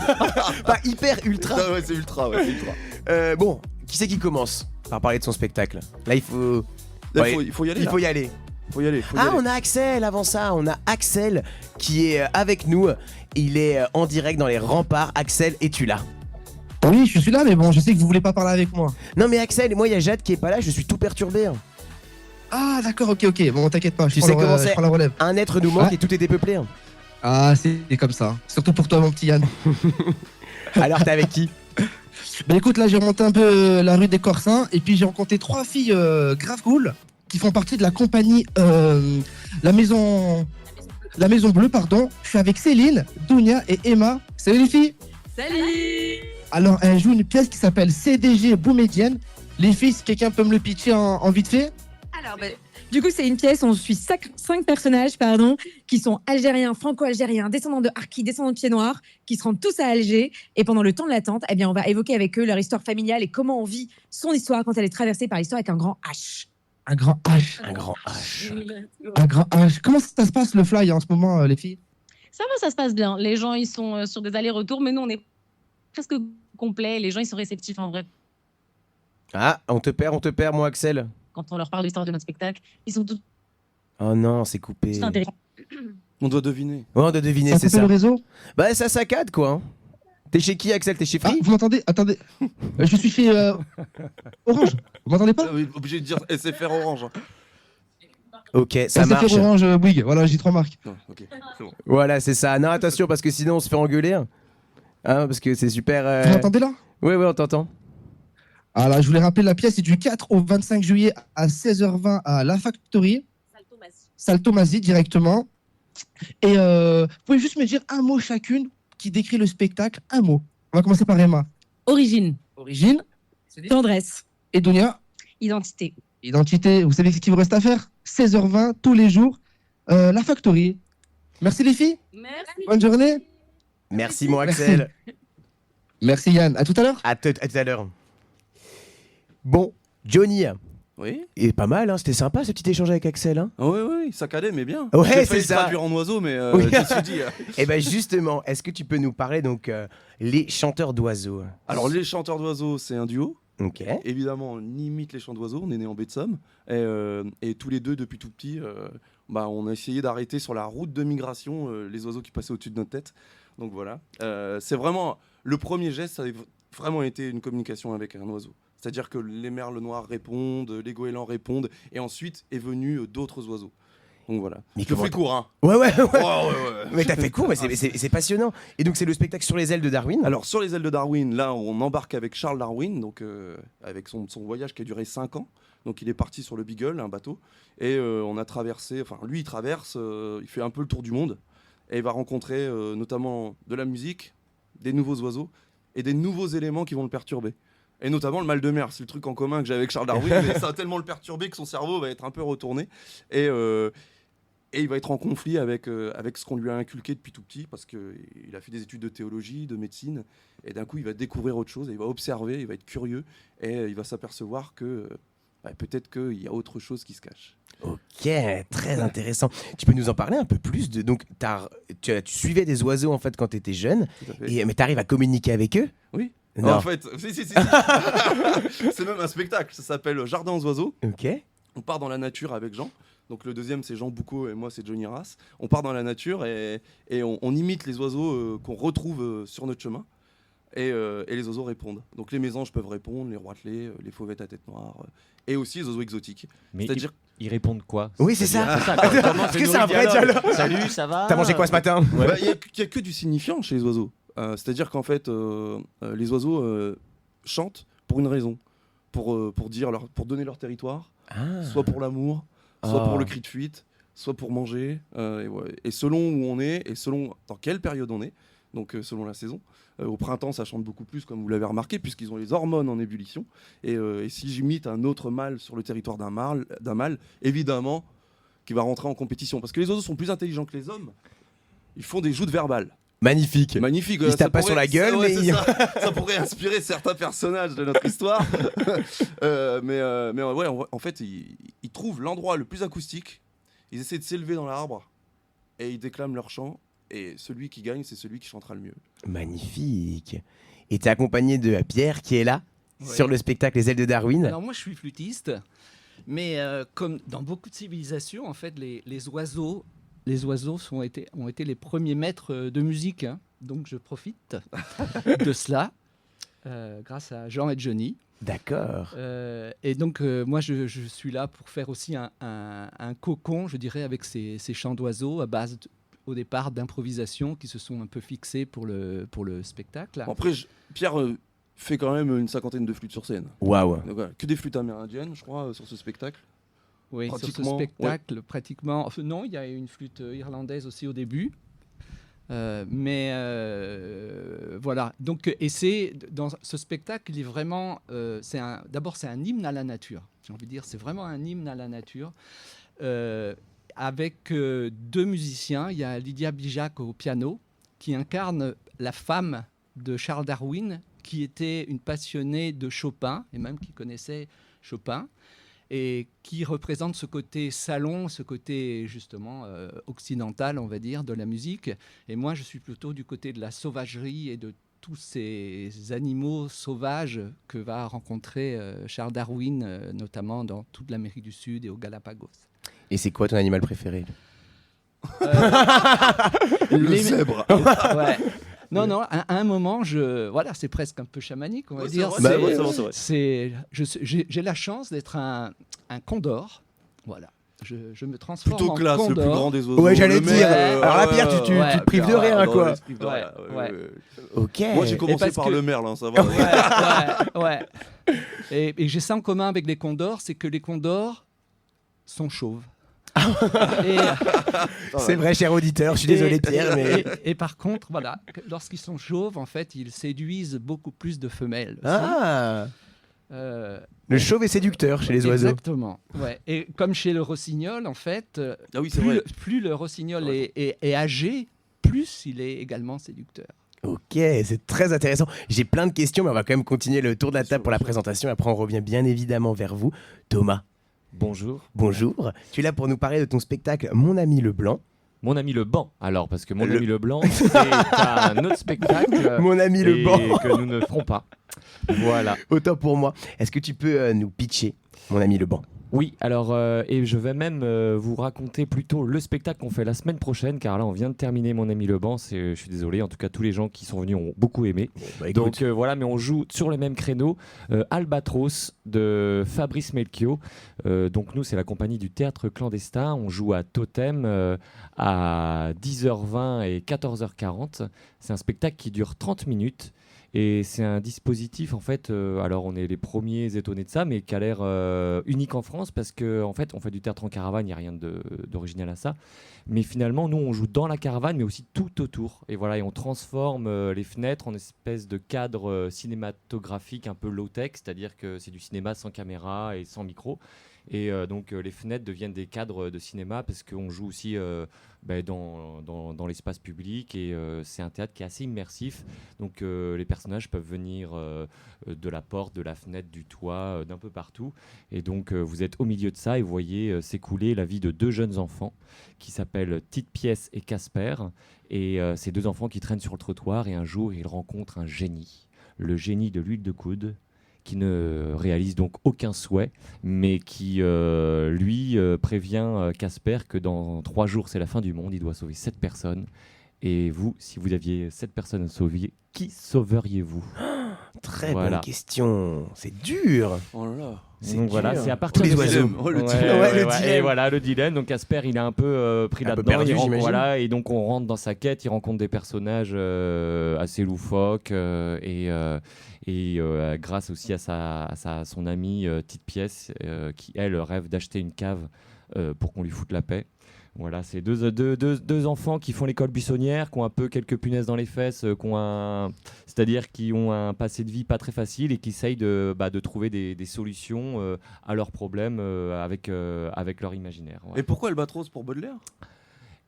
B: Pas hyper ultra.
I: Ah ouais, c'est ultra, ouais, c'est ultra.
B: Bon, qui c'est qui commence par parler de son spectacle? Là il faut...
I: Là,
B: Ouais,
I: il faut y aller.
B: Il
I: là.
B: faut y aller.
I: Faut y aller.
B: Ah, on a Axel avant ça, on a Axel qui est avec nous. Il est en direct dans les remparts. Axel, es-tu là?
G: Oui, je suis là, mais bon, je sais que vous voulez pas parler avec moi.
B: Non mais Axel, moi il y a Jade qui est pas là, je suis tout perturbé. Hein.
G: Ah, d'accord, ok. Bon, t'inquiète pas, je
B: Tu
G: prends
B: sais
G: le-
B: comment
G: je
B: c'est?
G: prends la relève.
B: Un être nous manque
G: Ouais.
B: et tout est dépeuplé. Hein.
G: Ah, c'est comme ça. Surtout pour toi, mon petit Yann.
B: Alors t'es avec qui?
G: Bah écoute, là, j'ai remonté un peu la rue des Corsins, et puis j'ai rencontré 3 filles grave cool, qui font partie de la compagnie La Maison Bleue, pardon. Je suis avec Céline, Dounia et Emma. Salut les filles.
E: Salut.
G: Alors, elles jouent une pièce qui s'appelle CDG Boumedienne. Les filles, si quelqu'un peut me le pitcher en vite fait.
K: Alors, du coup, c'est une pièce où on suit 5 personnages qui sont algériens, franco-algériens, descendants de Harki, descendants de Pieds Noirs, qui se rendent tous à Alger. Et pendant le temps de l'attente, eh bien, on va évoquer avec eux leur histoire familiale et comment on vit son histoire quand elle est traversée par l'histoire avec un grand H.
G: Un grand H.
B: Un grand H.
G: Un grand H. Comment ça se passe le fly en ce moment, les filles?
L: Ça va, ça se passe bien. Les gens, ils sont sur des allers-retours, mais nous, on est presque complet. Les gens, ils sont réceptifs en vrai.
B: Ah, on te perd, mon Axel.
L: Quand on leur parle de l'histoire de notre spectacle, ils sont tous
B: Oh non, c'est coupé.
L: intéressants.
I: On doit deviner.
B: Ouais, on doit deviner,
G: Ça
B: c'est
G: coupé
B: ça.
G: le réseau?
B: Bah, ça saccade, quoi. Hein. T'es chez qui, Axel? T'es chez
G: Ah,
B: Free?
G: vous m'entendez? Attendez. Je suis chez Orange. Vous m'entendez pas?
I: Obligé de dire SFR Orange.
B: Ok, ça
G: SFR
B: marche.
G: Orange Bouygues. Voilà, j'ai 3 marques.
I: Non, ok, c'est bon.
B: Voilà, c'est ça. Non, attention, parce que sinon, on se fait engueuler. Hein, parce que c'est super...
G: Vous m'entendez là?
B: Ouais, on t'entend.
G: Alors, je voulais rappeler la pièce, c'est du 4 au 25 juillet à 16h20 à La Factory. Salto-Mazie directement. Et vous pouvez juste me dire un mot chacune qui décrit le spectacle. Un mot. On va commencer par Emma.
K: Origine.
G: Origine.
K: Tendresse.
G: Et Dunia.
K: Identité.
G: Identité. Vous savez ce qu'il vous reste à faire? 16h20 tous les jours. La Factory. Merci les filles.
C: Merci.
G: Bonne journée.
B: Merci, mon Axel.
G: Merci Yann. À tout à l'heure.
B: À tout à l'heure. Bon, Johnny.
I: Oui.
B: Et pas mal, hein, c'était sympa ce petit échange avec Axel. Hein.
I: Oui, saccadé, mais bien.
B: Ouais,
I: J'ai
B: c'est
I: failli
B: ça.
I: traduire en oiseau, mais
B: Oui.
I: je me suis dit.
B: Et ben justement, est-ce que tu peux nous parler donc les chanteurs d'oiseaux?
I: Alors, les chanteurs d'oiseaux, c'est un duo.
B: Ok.
I: Évidemment, on imite les chants d'oiseaux. On est né en baie de Somme. Et tous les deux, depuis tout petit, on a essayé d'arrêter sur la route de migration les oiseaux qui passaient au-dessus de notre tête. Donc voilà. C'est vraiment le premier geste, ça a vraiment été une communication avec un oiseau. C'est-à-dire que les merles noirs répondent, les goélands répondent, et ensuite est venu d'autres oiseaux. Donc voilà.
B: Mais
I: Je te
B: comment
I: fais court, hein.
B: Ouais.
I: Ouais.
B: Mais t'as fait court, mais c'est passionnant. Et donc c'est le spectacle Sur les ailes de Darwin.
I: Alors sur les ailes de Darwin, là on embarque avec Charles Darwin, donc avec son voyage qui a duré 5 ans. Donc il est parti sur le Beagle, un bateau, et on a traversé, enfin lui il traverse, il fait un peu le tour du monde, et il va rencontrer notamment de la musique, des nouveaux oiseaux, et des nouveaux éléments qui vont le perturber. Et notamment le mal de mer, c'est le truc en commun que j'ai avec Charles Darwin, mais ça va tellement le perturber que son cerveau va être un peu retourné. Et il va être en conflit avec ce qu'on lui a inculqué depuis tout petit, parce qu'il a fait des études de théologie, de médecine, et d'un coup il va découvrir autre chose, et il va observer, il va être curieux, et il va s'apercevoir que peut-être qu'il y a autre chose qui se cache.
B: Ok, très intéressant. Tu peux nous en parler un peu plus de... Donc tu suivais des oiseaux en fait quand tu étais jeune, mais tu arrives à communiquer avec eux?
I: Oui.
B: Non.
I: En fait, si. C'est même un spectacle, ça s'appelle Jardin aux oiseaux.
B: Ok.
I: On part dans la nature avec Jean. Donc le deuxième c'est Jean Boucaud et moi c'est Johnny Rass. On part dans la nature et on imite les oiseaux qu'on retrouve sur notre chemin. Et les oiseaux répondent. Donc les mésanges peuvent répondre, les roitelets, les fauvettes à tête noire, et aussi les oiseaux exotiques.
J: Mais
I: c'est-à-dire
J: ils répondent quoi?
B: Oui, c'est ça.
J: Est-ce
B: que c'est un vrai dialogue?
J: Salut, ça va?
B: T'as mangé quoi ce matin?
I: Il n'y a que du signifiant chez les oiseaux. C'est-à-dire qu'en fait, les oiseaux chantent pour une raison, pour donner leur territoire, soit pour l'amour, soit pour le cri de fuite, soit pour manger. Et selon où on est et selon dans quelle période on est, donc selon la saison. Au printemps, ça chante beaucoup plus, comme vous l'avez remarqué, puisqu'ils ont les hormones en ébullition. Et si j'imite un autre mâle sur le territoire d'un mâle, évidemment, qui va rentrer en compétition. Parce que les oiseaux sont plus intelligents que les hommes. Ils font des joutes verbales.
B: Magnifique.
I: Ils
B: se tapent pas sur la gueule, mais...
I: Ça pourrait inspirer certains personnages de notre histoire. En fait, ils trouvent l'endroit le plus acoustique. Ils essaient de s'élever dans l'arbre. Et ils déclament leur chant. Et celui qui gagne, c'est celui qui chantera le mieux.
B: Magnifique. Et tu es accompagné de Pierre qui est là, sur le spectacle Les ailes de Darwin.
M: Alors moi je suis flûtiste, mais comme dans beaucoup de civilisations, en fait les oiseaux ont été les premiers maîtres de musique. Hein. Donc je profite de cela grâce à Jean et Johnny.
B: D'accord.
M: Et donc moi je suis là pour faire aussi un cocon, je dirais, avec ces chants d'oiseaux à base au départ d'improvisation qui se sont un peu fixés pour le spectacle.
I: Après, Pierre fait quand même une 50aine de flûtes sur scène.
B: Waouh.
I: Que des flûtes amérindiennes, je crois, sur ce spectacle.
M: Oui, sur ce spectacle, pratiquement. Enfin, non, il y a une flûte irlandaise aussi au début. Voilà. Donc, et c'est dans ce spectacle, il est vraiment. D'abord, c'est un hymne à la nature. J'ai envie de dire, c'est vraiment un hymne à la nature. Avec deux musiciens, il y a Lydia Bijac au piano, qui incarne la femme de Charles Darwin, qui était une passionnée de Chopin, et même qui connaissait Chopin, et qui représente ce côté salon, ce côté justement occidental, on va dire, de la musique. Et moi, je suis plutôt du côté de la sauvagerie et de tous ces animaux sauvages que va rencontrer Charles Darwin, notamment dans toute l'Amérique du Sud et aux Galapagos.
B: Et c'est quoi ton animal préféré?
I: Le zèbre.
M: Ouais. Non, à un moment, voilà, c'est presque un peu chamanique, on va dire. J'ai la chance d'être un condor, voilà. Je me transforme
I: plutôt
M: en
I: classe,
M: condor.
I: le plus grand des oiseaux.
B: Ouais, j'allais
I: Le
B: dire.
I: mec,
B: Alors là, Pierre, tu te prives de rien, quoi.
M: Ouais.
B: Ok.
I: Moi, j'ai commencé par le merle, ça va.
M: Ouais. Et j'ai ça en commun avec les condors, c'est que les condors sont chauves.
B: C'est vrai, cher auditeur, je suis désolé, Pierre. Mais...
M: Et par contre, voilà, lorsqu'ils sont chauves, en fait, ils séduisent beaucoup plus de femelles.
B: Ah. Le chauve est séducteur chez les oiseaux.
M: Exactement. Ouais. Et comme chez le rossignol, en fait, plus le rossignol est âgé, plus il est également séducteur.
B: Ok, c'est très intéressant. J'ai plein de questions, mais on va quand même continuer le tour de la table pour la présentation. Après, on revient bien évidemment vers vous. Thomas.
J: Bonjour.
B: Bonjour. Tu es là pour nous parler de ton spectacle Mon ami le blanc.
J: Mon ami le banc, alors, parce que Mon ami le blanc, c'est un autre spectacle.
B: Mon ami le banc.
J: Que nous ne ferons pas. Voilà.
B: Autant pour moi. Est-ce que tu peux nous pitcher Mon ami le banc?
J: Oui, alors, et je vais même vous raconter plutôt le spectacle qu'on fait la semaine prochaine, car là, on vient de terminer Mon ami le banc. Je suis désolé, en tout cas, tous les gens qui sont venus ont beaucoup aimé. Donc voilà, mais on joue sur le même créneau. Albatros de Fabrice Melchior. Donc nous, c'est la compagnie du théâtre clandestin. On joue à Totem à 10h20 et 14h40. C'est un spectacle qui dure 30 minutes. Et c'est un dispositif, en fait, alors on est les premiers étonnés de ça, mais qui a l'air unique en France, parce qu'en fait, on fait du théâtre en caravane, il n'y a rien d'original à ça. Mais finalement, nous, on joue dans la caravane, mais aussi tout autour. Et voilà, et on transforme les fenêtres en espèce de cadre cinématographique un peu low-tech, c'est-à-dire que c'est du cinéma sans caméra et sans micro. Et donc les fenêtres deviennent des cadres de cinéma parce qu'on joue aussi dans l'espace public et c'est un théâtre qui est assez immersif. Donc les personnages peuvent venir de la porte, de la fenêtre, du toit, d'un peu partout. Et donc vous êtes au milieu de ça et vous voyez s'écouler la vie de deux jeunes enfants qui s'appellent Tite Pièce et Casper. Et ces deux enfants qui traînent sur le trottoir et un jour ils rencontrent un génie, le génie de l'huile de coude, qui ne réalise donc aucun souhait, mais qui, lui, prévient Casper que dans 3 jours, c'est la fin du monde, il doit sauver 7 personnes. Et vous, si vous aviez 7 personnes à sauver, qui sauveriez-vous?
B: Très bonne question. C'est dur.
I: Oh là là.
J: Donc voilà, c'est à partir
B: des oiseaux.
I: Le dilemme.
J: Et voilà, le dilemme. Donc Casper, il est un peu pris là-dedans.
B: Perdu,
J: voilà, et donc on rentre dans sa quête, il rencontre des personnages assez loufoques et grâce aussi à son amie Tite Pièce qui, elle, rêve d'acheter une cave pour qu'on lui foute la paix. Voilà, c'est deux enfants qui font l'école buissonnière, qui ont un peu quelques punaises dans les fesses, c'est-à-dire qui ont un passé de vie pas très facile et qui essayent de trouver des solutions à leurs problèmes avec leur imaginaire. Ouais.
I: Et pourquoi Albatros pour Baudelaire?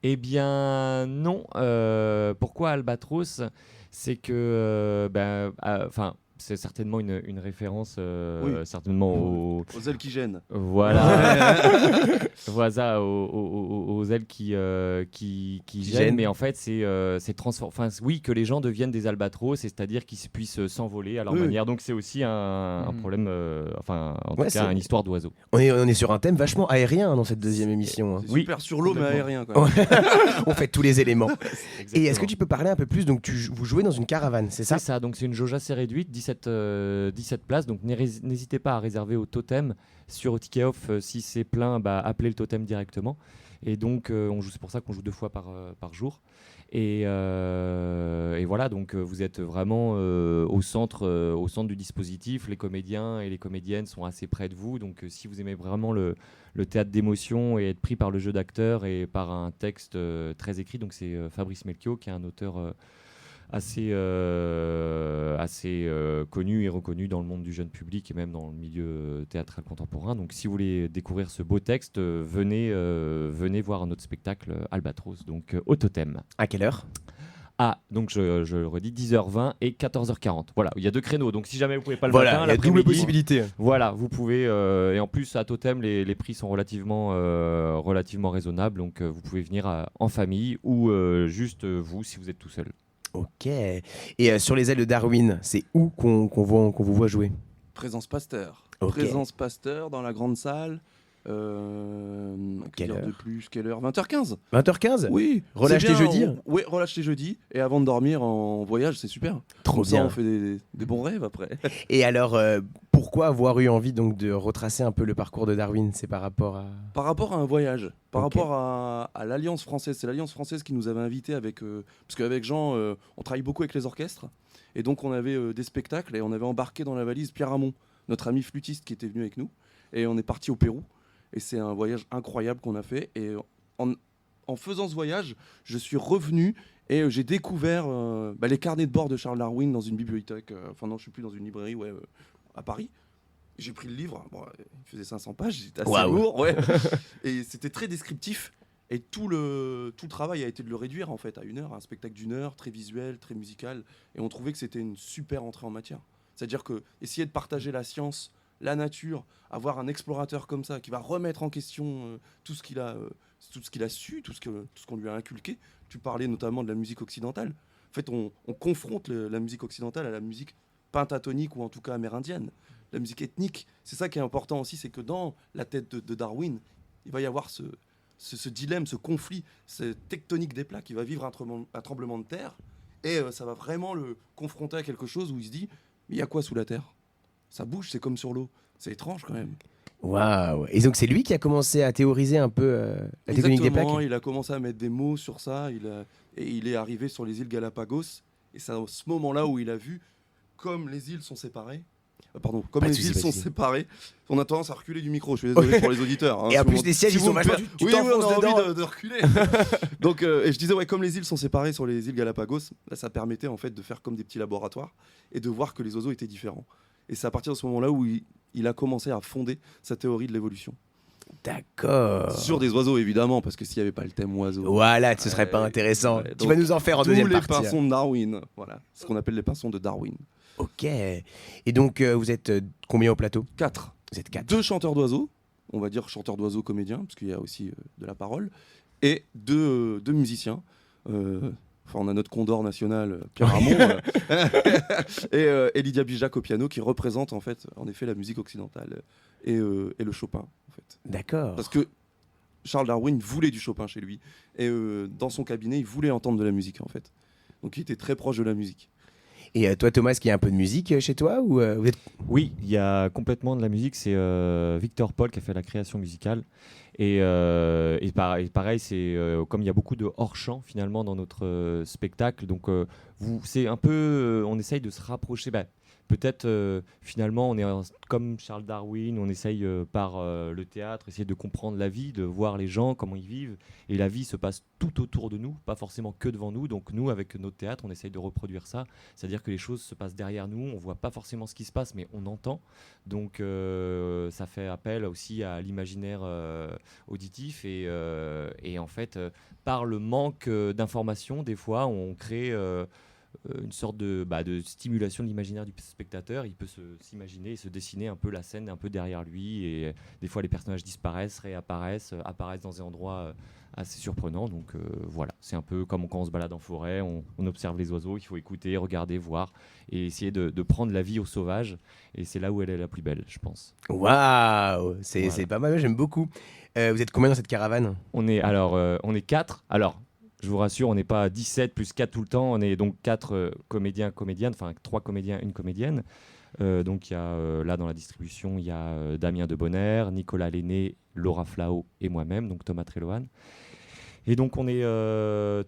J: Eh bien non. Pourquoi Albatros? C'est que c'est certainement une référence certainement aux
I: ailes qui gênent.
J: Voilà. Voilà, aux ailes qui gênent, mais en fait c'est transformé. Oui, que les gens deviennent des albatros, c'est-à-dire qu'ils puissent s'envoler à leur manière. Donc c'est aussi un problème, en tout cas une histoire d'oiseau.
B: On est sur un thème vachement aérien dans cette deuxième émission.
I: C'est super sur l'eau, mais aérien quand même.
B: On fait tous les éléments. Et est-ce que tu peux parler un peu plus? Donc vous jouez dans une caravane, c'est ça?
J: C'est ça, donc c'est une jauge assez réduite, 17 places, donc n'hésitez pas à réserver au Totem sur Ticket Off. Si c'est plein, appelez le Totem directement. Et donc c'est pour ça qu'on joue 2 fois par jour. Et voilà, donc vous êtes vraiment au centre du dispositif. Les comédiens et les comédiennes sont assez près de vous. Donc si vous aimez vraiment le théâtre d'émotion et être pris par le jeu d'acteur et par un texte très écrit, donc c'est Fabrice Melchior qui est un auteur assez connu et reconnu dans le monde du jeune public et même dans le milieu théâtral contemporain. Donc si vous voulez découvrir ce beau texte, venez voir un autre spectacle, Albatros, donc au Totem.
B: À quelle heure?
J: Donc je le redis, 10h20 et 14h40. Voilà, il y a 2 créneaux. Donc si jamais vous pouvez pas le
B: matin,
J: il y a
B: double possibilité.
J: Voilà, vous pouvez. Et en plus à Totem, les prix sont relativement raisonnables. Donc vous pouvez venir en famille ou juste vous si vous êtes tout seul.
B: Ok. Et sur les ailes de Darwin, c'est où qu'on vous voit jouer?
I: Présence Pasteur.
B: Ok.
I: Présence Pasteur dans la grande salle.
B: Quelle heure
I: de plus? Quelle heure? 20h15.
B: 20h15?
I: Oui.
B: Relâche
I: c'est
B: tes
I: bien,
B: jeudis.
I: Oui, relâche tes jeudis. Et avant de dormir en voyage, c'est super.
B: Trop
I: Comme ça,
B: bien.
I: on fait des bons rêves après.
B: Et alors, pourquoi avoir eu envie donc de retracer un peu le parcours de Darwin? C'est par rapport à...
I: Par rapport à un voyage, par
B: Ok.
I: rapport à l'Alliance française. C'est l'Alliance française qui nous avait invités avec... parce qu'avec Jean, on travaille beaucoup avec les orchestres. Et donc, on avait des spectacles et on avait embarqué dans la valise Pierre Hamon, notre ami flûtiste qui était venu avec nous. Et on est parti au Pérou. Et c'est un voyage incroyable qu'on a fait. Et en faisant ce voyage, je suis revenu et j'ai découvert les carnets de bord de Charles Darwin dans une bibliothèque. Enfin non, je ne suis plus dans une librairie à Paris. J'ai pris le livre. Bon, il faisait 500 pages, c'était assez
B: Waouh.
I: lourd. Ouais. Et c'était très descriptif. Et tout le travail a été de le réduire en fait à 1 heure, un spectacle d'1 heure, très visuel, très musical. Et on trouvait que c'était une super entrée en matière. C'est-à-dire que essayer de partager la science, la nature, avoir un explorateur comme ça qui va remettre en question tout ce qu'il a su, tout ce qu'on lui a inculqué. Tu parlais notamment de la musique occidentale. En fait, on confronte la musique occidentale à la musique pentatonique ou en tout cas amérindienne, la musique ethnique. C'est ça qui est important aussi, c'est que dans la tête de Darwin, il va y avoir ce dilemme, ce conflit, cette tectonique des plaques. Il va vivre un tremblement de terre et ça va vraiment le confronter à quelque chose où il se dit mais il y a quoi sous la terre? Ça bouge, c'est comme sur l'eau. C'est étrange quand même.
B: Waouh. Et donc c'est lui qui a commencé à théoriser un peu la tectonique des plaques?
I: Exactement, il a commencé à mettre des mots sur ça. Et il est arrivé sur les îles Galapagos. Et c'est à ce moment-là où il a vu comme les îles sont séparées. Comme
B: Pas de
I: les
B: soucis,
I: îles
B: pas de
I: sont
B: soucis.
I: séparées. On a tendance à reculer du micro. Je suis désolé pour les auditeurs.
B: Et en
I: Si
B: plus,
I: vous-
B: les sièges,
I: si
B: ils
I: vous
B: sont
I: me
B: vachement-
I: per-
B: tu
I: Oui,
B: t'enfonces
I: on a
B: dedans.
I: envie de reculer. Donc, et je disais, comme les îles sont séparées sur les îles Galapagos, ça permettait en fait de faire comme des petits laboratoires et de voir que les oiseaux étaient différents. Et c'est à partir de ce moment-là où il a commencé à fonder sa théorie de l'évolution.
B: D'accord.
I: Sur des oiseaux, évidemment, parce que s'il n'y avait pas le thème oiseau...
B: Voilà, ce serait pas intéressant. Tu
I: donc,
B: vas nous en faire en deuxième
I: tous
B: partie.
I: les pinsons de Darwin, voilà. Ce qu'on appelle les pinsons de Darwin.
B: Ok. Et donc, vous êtes combien au plateau?
I: 4.
B: Vous êtes 4.
I: 2 chanteurs d'oiseaux, on va dire chanteurs d'oiseaux comédiens, parce qu'il y a aussi de la parole, et deux musiciens. Enfin, on a notre Condor national, Pierre Hamon, et Lydia Bijac au piano, qui représente en fait, en effet, la musique occidentale et le Chopin, en fait.
B: D'accord.
I: Parce que Charles Darwin voulait du Chopin chez lui, et dans son cabinet, il voulait entendre de la musique, en fait. Donc, il était très proche de la musique.
B: Et toi, Thomas, est-ce qu'il y a un peu de musique chez toi ou vous êtes...
J: Oui, il y a complètement de la musique. C'est Victor Paul qui a fait la création musicale. Et pareil, c'est comme il y a beaucoup de hors-champ finalement dans notre spectacle. Donc, c'est un peu, on essaye de se rapprocher. Peut-être finalement, on est comme Charles Darwin, on essaye par le théâtre, essayer de comprendre la vie, de voir les gens, comment ils vivent. Et la vie se passe tout autour de nous, pas forcément que devant nous. Donc nous, avec notre théâtre, on essaye de reproduire ça. C'est-à-dire que les choses se passent derrière nous, on voit pas forcément ce qui se passe, mais on entend. Donc ça fait appel aussi à l'imaginaire auditif. Et en fait, par le manque d'informations, des fois, on crée... une sorte de stimulation de l'imaginaire du spectateur. Il peut s'imaginer et se dessiner un peu la scène un peu derrière lui, et des fois les personnages disparaissent, réapparaissent, apparaissent dans des endroits assez surprenants. Donc voilà, c'est un peu comme quand on se balade en forêt, on observe les oiseaux, il faut écouter, regarder, voir et essayer de prendre la vie au sauvage, et c'est là où elle est la plus belle, je pense.
B: Waouh, c'est pas mal, j'aime beaucoup. Vous êtes combien dans cette caravane?
J: On est 4. Alors je vous rassure, on n'est pas 17 plus 4 tout le temps. On est donc 4 comédiens, comédiennes, enfin 3 comédiens, 1 comédienne. Donc il y a là dans la distribution, il y a Damien Debonnaire, Nicolas Lenné, Laura Flao et moi-même, donc Thomas Tréloane. Et donc on est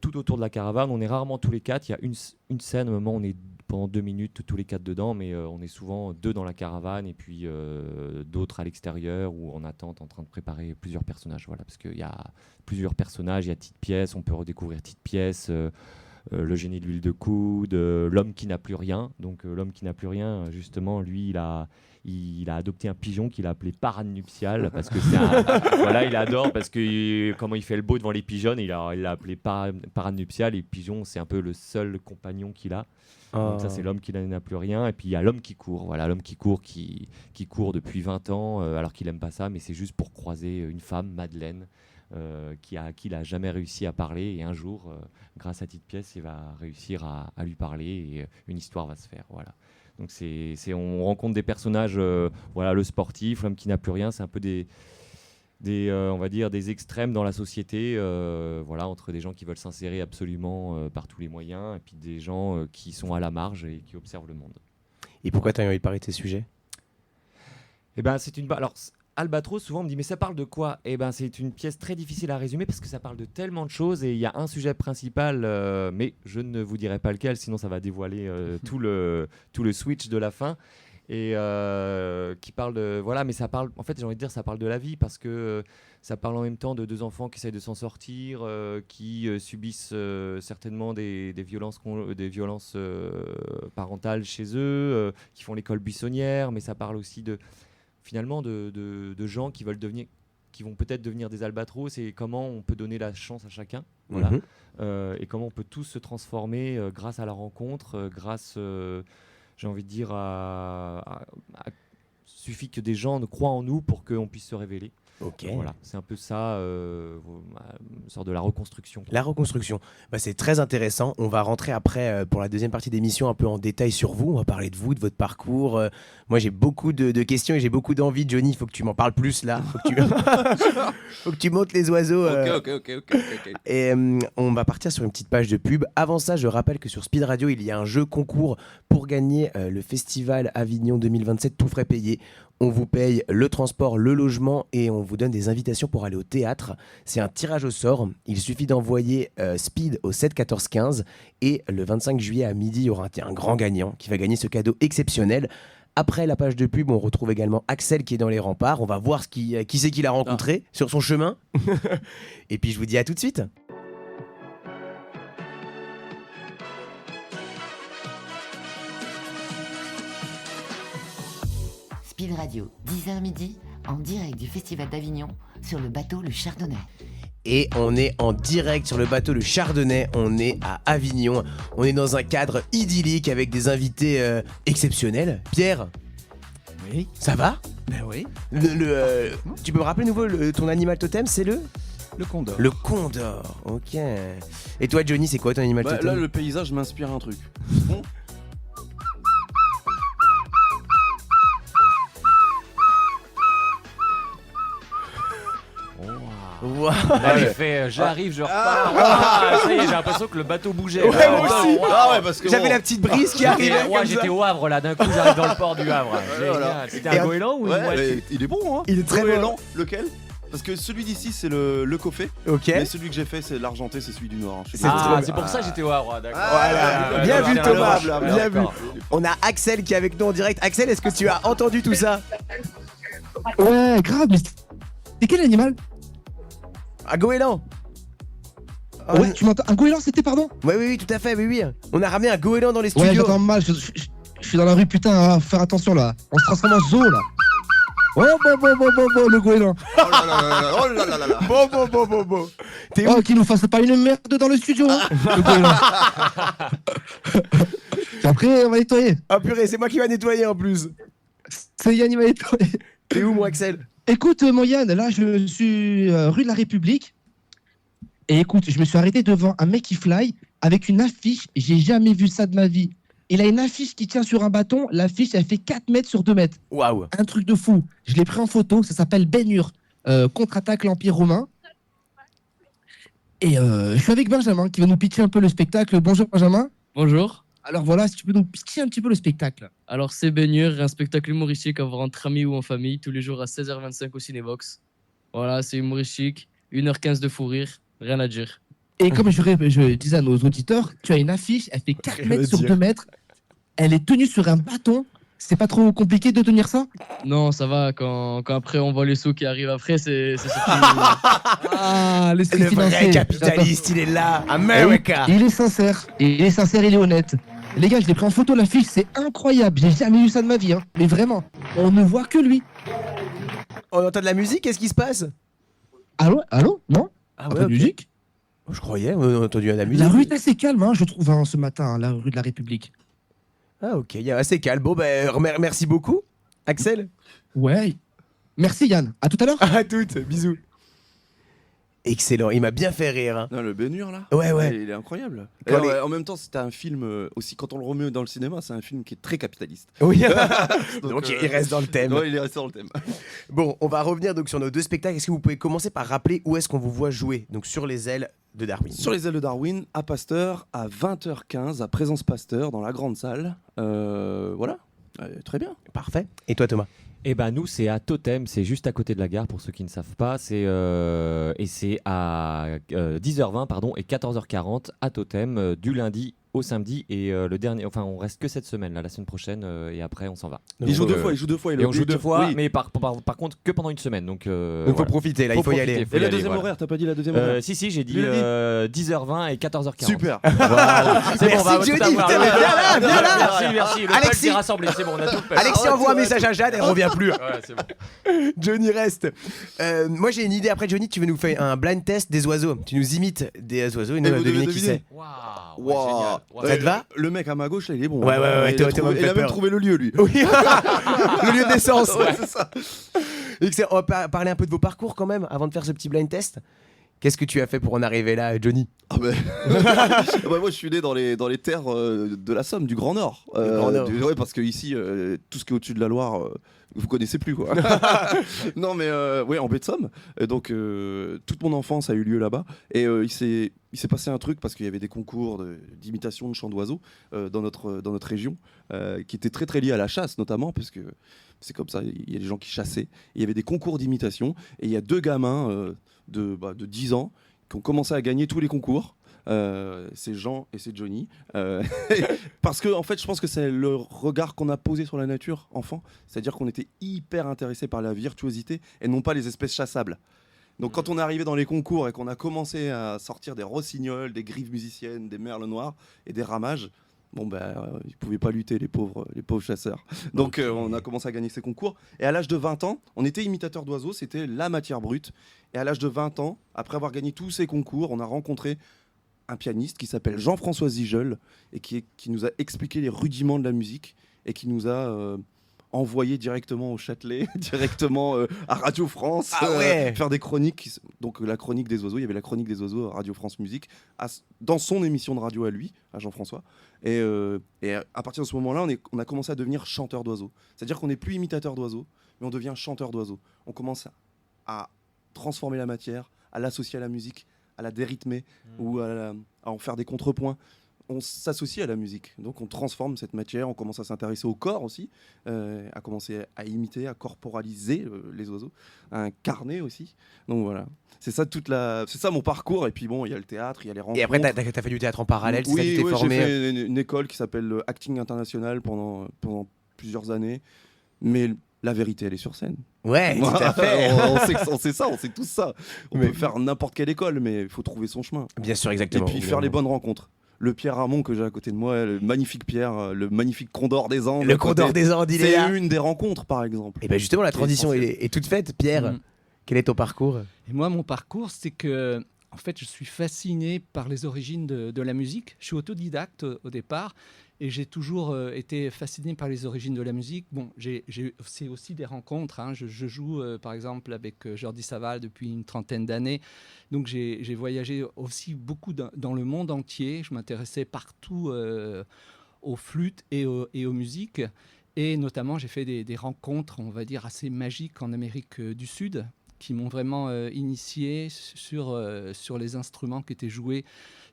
J: tout autour de la caravane. On est rarement tous les 4. Il y a une scène, à un moment, on est pendant 2 minutes tous les 4 dedans, mais on est souvent 2 dans la caravane et puis d'autres à l'extérieur ou en attente en train de préparer plusieurs personnages. Voilà, parce qu'il y a plusieurs personnages, il y a Tite Pièce, on peut redécouvrir Tite Pièce, le génie de l'huile de coude, l'homme qui n'a plus rien. Donc l'homme qui n'a plus rien, justement, lui, il a adopté un pigeon qu'il a appelé Parade Nuptiale parce que voilà, il adore parce que comment il fait le beau devant les pigeons, il l'a appelé Parade Nuptiale, et le pigeon, c'est un peu le seul compagnon qu'il a. Donc ça, c'est l'homme qui n'a plus rien. Et puis il y a l'homme qui court, voilà, l'homme qui court depuis 20 ans alors qu'il aime pas ça, mais c'est juste pour croiser une femme, Madeleine, qui n'a jamais réussi à parler. Et un jour, grâce à cette pièce, il va réussir à lui parler et une histoire va se faire. Voilà. Donc on rencontre des personnages, voilà, le sportif, l'homme qui n'a plus rien. C'est un peu on va dire des extrêmes dans la société, voilà, entre des gens qui veulent s'insérer absolument par tous les moyens et puis des gens qui sont à la marge et qui observent le monde.
B: Et pourquoi tu as envie de parler de ces sujets ?
J: Eh ben, alors, Albatros, souvent on me dit mais ça parle de quoi ? Eh ben, c'est une pièce très difficile à résumer parce que ça parle de tellement de choses et il y a un sujet principal, mais je ne vous dirai pas lequel, sinon ça va dévoiler tout le switch de la fin. Et qui parle de voilà, mais ça parle, en fait, j'ai envie de dire, ça parle de la vie parce que ça parle en même temps de deux enfants qui essayent de s'en sortir, qui subissent certainement des violences parentales chez eux, qui font l'école buissonnière, mais ça parle aussi finalement de gens qui vont peut-être devenir des albatros et comment on peut donner la chance à chacun, voilà, et comment on peut tous se transformer grâce à la rencontre, grâce j'ai envie de dire, suffit que des gens croient en nous pour qu'on puisse se révéler.
B: Ok.
J: Voilà, c'est un peu ça, une sorte de la reconstruction.
B: La reconstruction, c'est très intéressant. On va rentrer après pour la deuxième partie d'émission un peu en détail sur vous. On va parler de vous, de votre parcours. Moi, j'ai beaucoup de questions et j'ai beaucoup d'envie. Johnny, il faut que tu m'en parles plus là. Faut que tu montes les oiseaux.
I: Ok.
B: Et on va partir sur une petite page de pub. Avant ça, je rappelle que sur Speed Radio, il y a un jeu concours pour gagner le Festival Avignon 2027, tout frais payé. On vous paye le transport, le logement et on vous donne des invitations pour aller au théâtre. C'est un tirage au sort. Il suffit d'envoyer Speed au 7 14 15 et le 25 juillet à midi, il y aura un grand gagnant qui va gagner ce cadeau exceptionnel. Après la page de pub, on retrouve également Axel qui est dans les remparts. On va voir qui c'est qu'il a rencontré sur son chemin. Et puis je vous dis à tout de suite.
A: Speed Radio, 10h midi, en direct du Festival d'Avignon, sur le bateau Le Chardonnay.
B: Et on est en direct sur le bateau Le Chardonnay, on est à Avignon, on est dans un cadre idyllique avec des invités exceptionnels. Pierre ?
M: Oui.
B: Ça va ?
M: Ben oui.
B: Tu peux me rappeler nouveau ton animal totem, c'est le
I: condor.
B: Le condor, ok. Et toi Johnny, c'est quoi ton animal totem ?
I: Là, le paysage m'inspire un truc. Bon.
B: Wow.
J: Là, il fait j'arrive, je repars. Ça y est, j'ai l'impression que le bateau bougeait.
B: Ouais, moi aussi.
I: Parce que
B: j'avais la petite brise qui arrivait.
J: Moi, j'étais au Havre là, d'un coup, j'arrive dans le port du Havre.
I: Voilà.
J: C'était un goéland ou
I: il est bon, hein.
B: Il est très
I: goéland.
B: bon.
I: Lequel ? Parce que celui d'ici c'est le coffet, mais celui que j'ai fait c'est l'argenté, c'est celui du noir.
J: C'est pour ça que j'étais au Havre, d'accord.
B: Voilà. Bien vu Thomas, bien vu. On a Axel qui est avec nous en direct. Axel, est-ce que tu as entendu tout ça ?
G: Ouais, grave, mais c'est quel animal ?
B: Un goéland.
G: Ouais, tu m'entends ? Un goéland, c'était, pardon ?
B: Oui, tout à fait, oui. On a ramené un goéland dans les studios.
G: Ouais, j'entends mal, je suis dans la rue, putain, faire attention là. On se transforme en zoo là. Oh, bon, le goéland.
I: Oh là là.
B: Bon. T'es où ?
G: Oh, qu'il nous fasse pas une merde dans le studio, hein, le goéland. Et après, on va nettoyer.
B: Ah purée, c'est moi qui va nettoyer en plus.
G: C'est Yann, il va nettoyer.
B: T'es où, mon Axel ?
G: Écoute, mon Yann, là, je suis rue de la République. Et écoute, je me suis arrêté devant un mec qui fly avec une affiche. J'ai jamais vu ça de ma vie. Il a une affiche qui tient sur un bâton. L'affiche, elle fait 4 mètres sur 2 mètres.
B: Waouh.
G: Un truc de fou. Je l'ai pris en photo. Ça s'appelle Ben Hur. Contre-attaque l'Empire romain. Et je suis avec Benjamin qui va nous pitcher un peu le spectacle. Bonjour Benjamin.
N: Bonjour.
G: Alors voilà, si tu peux nous pitcher un petit peu le spectacle.
N: Alors c'est Ben Hur, un spectacle humoristique à voir entre amis ou en famille, tous les jours à 16h25 au Cinébox. Voilà, c'est humoristique, 1h15 de fou rire, rien à dire.
G: Et comme je disais à nos auditeurs, tu as une affiche, elle fait 4 mètres sur 2 mètres. Elle est tenue sur un bâton. C'est pas trop compliqué de tenir ça?
N: Non, ça va. Quand après on voit les sous qui arrivent après, c'est
G: Ah, l'esprit
B: Le vrai
G: financier.
B: capitaliste, il est là. America.
G: Il est sincère. Il est honnête. Les gars, je l'ai pris en photo, l'affiche, c'est incroyable. J'ai jamais vu ça de ma vie. Hein. Mais vraiment, on ne voit que lui.
B: On entend de la musique, qu'est-ce qui se passe?
G: Allô? Non?
B: Ah
G: Pas de musique?
B: Je croyais, on a entendu de la musique.
G: La rue est assez calme, hein, je trouve, hein, ce matin, hein, la rue de la République.
B: Ah ok, il y a assez calme. Bon, merci beaucoup, Axel.
G: Ouais. Merci Yann. À tout à l'heure.
B: À toutes, bisous. Excellent, il m'a bien fait rire. Hein.
I: Non, le Bénur là.
B: Ouais, ouais.
I: Il est incroyable.
B: Quand
I: Et
B: les-
I: en même temps, c'était un film aussi. Quand on le remet dans le cinéma, c'est un film qui est très capitaliste.
B: Oui. Donc il reste dans le thème.
I: Ouais, il est resté dans le thème.
B: Bon, on va revenir donc sur nos 2 spectacles. Est-ce que vous pouvez commencer par rappeler où est-ce qu'on vous voit jouer? Donc sur les ailes de Darwin.
I: Sur les ailes de Darwin, à Pasteur, à 20h15, à Présence Pasteur, dans la grande salle. Voilà. Très bien.
B: Parfait. Et toi, Thomas?
J: Et ben nous c'est à Totem, c'est juste à côté de la gare pour ceux qui ne savent pas, et c'est à 10h20 pardon et 14h40 à Totem du lundi au samedi et le dernier, enfin on reste que cette semaine là, la semaine prochaine et après on s'en va.
I: Il joue 2 fois, il joue 2 fois.
J: Et on joue 2 fois,
I: oui.
J: mais par contre que pendant une semaine. Donc
B: faut profiter là, il faut y aller.
I: Et la deuxième horaire, t'as pas dit la deuxième horaire?
J: Si j'ai dit
I: Tu l'as
J: 10h20 et 14h40.
I: Super.
J: Voilà. C'est bon, on va
B: Merci
J: tout
B: Johnny,
J: avoir.
B: putain, mais viens là.
J: Merci. Le
B: Alexis.
J: peuple est rassemblé, c'est bon, on a tout fait.
B: Alexis envoie un message à Jade, elle revient plus.
J: Ouais, c'est bon.
B: Johnny reste. Moi j'ai une idée. Après Johnny, tu veux nous faire un blind test des oiseaux. Tu nous imites des oiseaux et nous
I: Et
B: on va
I: vous devez
B: deviner qui c'est.
I: Waouh.
B: Ça te va?
I: Le mec à ma gauche, là, il est bon.
B: Ouais, ouais,
I: Il a
B: Thomas me fait
I: il a même
B: peur.
I: trouvé le lieu, lui.
B: Oui. Le lieu de naissance.
I: Ouais, c'est ça.
B: Excellent. On va parler un peu de vos parcours quand même avant de faire ce petit blind test. Qu'est-ce que tu as fait pour en arriver là, Johnny?
I: Ah ben... moi je suis né dans les terres de la Somme, du Grand Nord.
B: Grand Nord.
I: Ouais, parce que ici, tout ce qui est au-dessus de la Loire, vous connaissez plus quoi. Non mais ouais, en baie de Somme. Et donc toute mon enfance a eu lieu là-bas. Et il s'est passé un truc parce qu'il y avait des concours d'imitation de chants d'oiseaux dans notre région qui étaient très très liés à la chasse notamment parce que c'est comme ça, il y a des gens qui chassaient. Et il y avait des concours d'imitation et il y a 2 gamins de 10 ans qui ont commencé à gagner tous les concours. C'est Jean et c'est Johnny. Parce que en fait, je pense que c'est le regard qu'on a posé sur la nature enfant. C'est-à-dire qu'on était hyper intéressé par la virtuosité et non pas les espèces chassables. Donc quand on est arrivé dans les concours et qu'on a commencé à sortir des rossignols, des grives musiciennes, des merles noirs et des ramages, bon ils pouvaient pas lutter les pauvres chasseurs. Donc on a commencé à gagner ces concours. Et à l'âge de 20 ans, on était imitateur d'oiseaux, c'était la matière brute. Et à l'âge de 20 ans, après avoir gagné tous ces concours, on a rencontré un pianiste qui s'appelle Jean-François Ziegel et qui nous a expliqué les rudiments de la musique et qui nous a envoyé directement au Châtelet, directement à Radio France, faire des chroniques. Donc la chronique des oiseaux, il y avait la chronique des oiseaux à Radio France Musique, dans son émission de radio à lui, à Jean-François. Et à partir de ce moment-là, on a commencé à devenir chanteur d'oiseaux. C'est-à-dire qu'on n'est plus imitateur d'oiseaux, mais on devient chanteur d'oiseaux. On commence à transformer la matière, à l'associer à la musique, à la dérythmer ou à en faire des contrepoints. On s'associe à la musique, donc on transforme cette matière, on commence à s'intéresser au corps aussi, à commencer à imiter, à corporaliser les oiseaux, à incarner aussi. Donc voilà, c'est ça mon parcours. Et puis bon, il y a le théâtre, il y a les rencontres.
B: Et après, t'as fait du théâtre en parallèle, c'est ça, tu
I: Oui,
B: t'es formé.
I: j'ai fait une école qui s'appelle Acting International pendant plusieurs années, mais la vérité, elle est sur scène.
B: Ouais, tout à fait.
I: on sait ça, on sait tout ça. On peut faire n'importe quelle école, mais il faut trouver son chemin.
B: Bien sûr, exactement.
I: Et puis faire les bonnes rencontres. Le Pierre Ramon que j'ai à côté de moi, le magnifique Pierre, le magnifique Condor des Andes.
B: Le Condor des Andes, il est là.
I: C'est une des rencontres, par exemple.
B: Et bien justement, la transition est toute faite. Pierre, quel est ton parcours?
M: Et moi, mon parcours, c'est que, en fait, je suis fasciné par les origines de la musique. Je suis autodidacte au départ. Et j'ai toujours été fasciné par les origines de la musique. Bon, c'est aussi des rencontres. Hein. Je joue, par exemple, avec Jordi Savall depuis une trentaine d'années. Donc, j'ai voyagé aussi beaucoup dans le monde entier. Je m'intéressais partout aux flûtes et aux musiques. Et notamment, j'ai fait des rencontres, on va dire, assez magiques en Amérique du Sud, qui m'ont vraiment initié sur les instruments qui étaient joués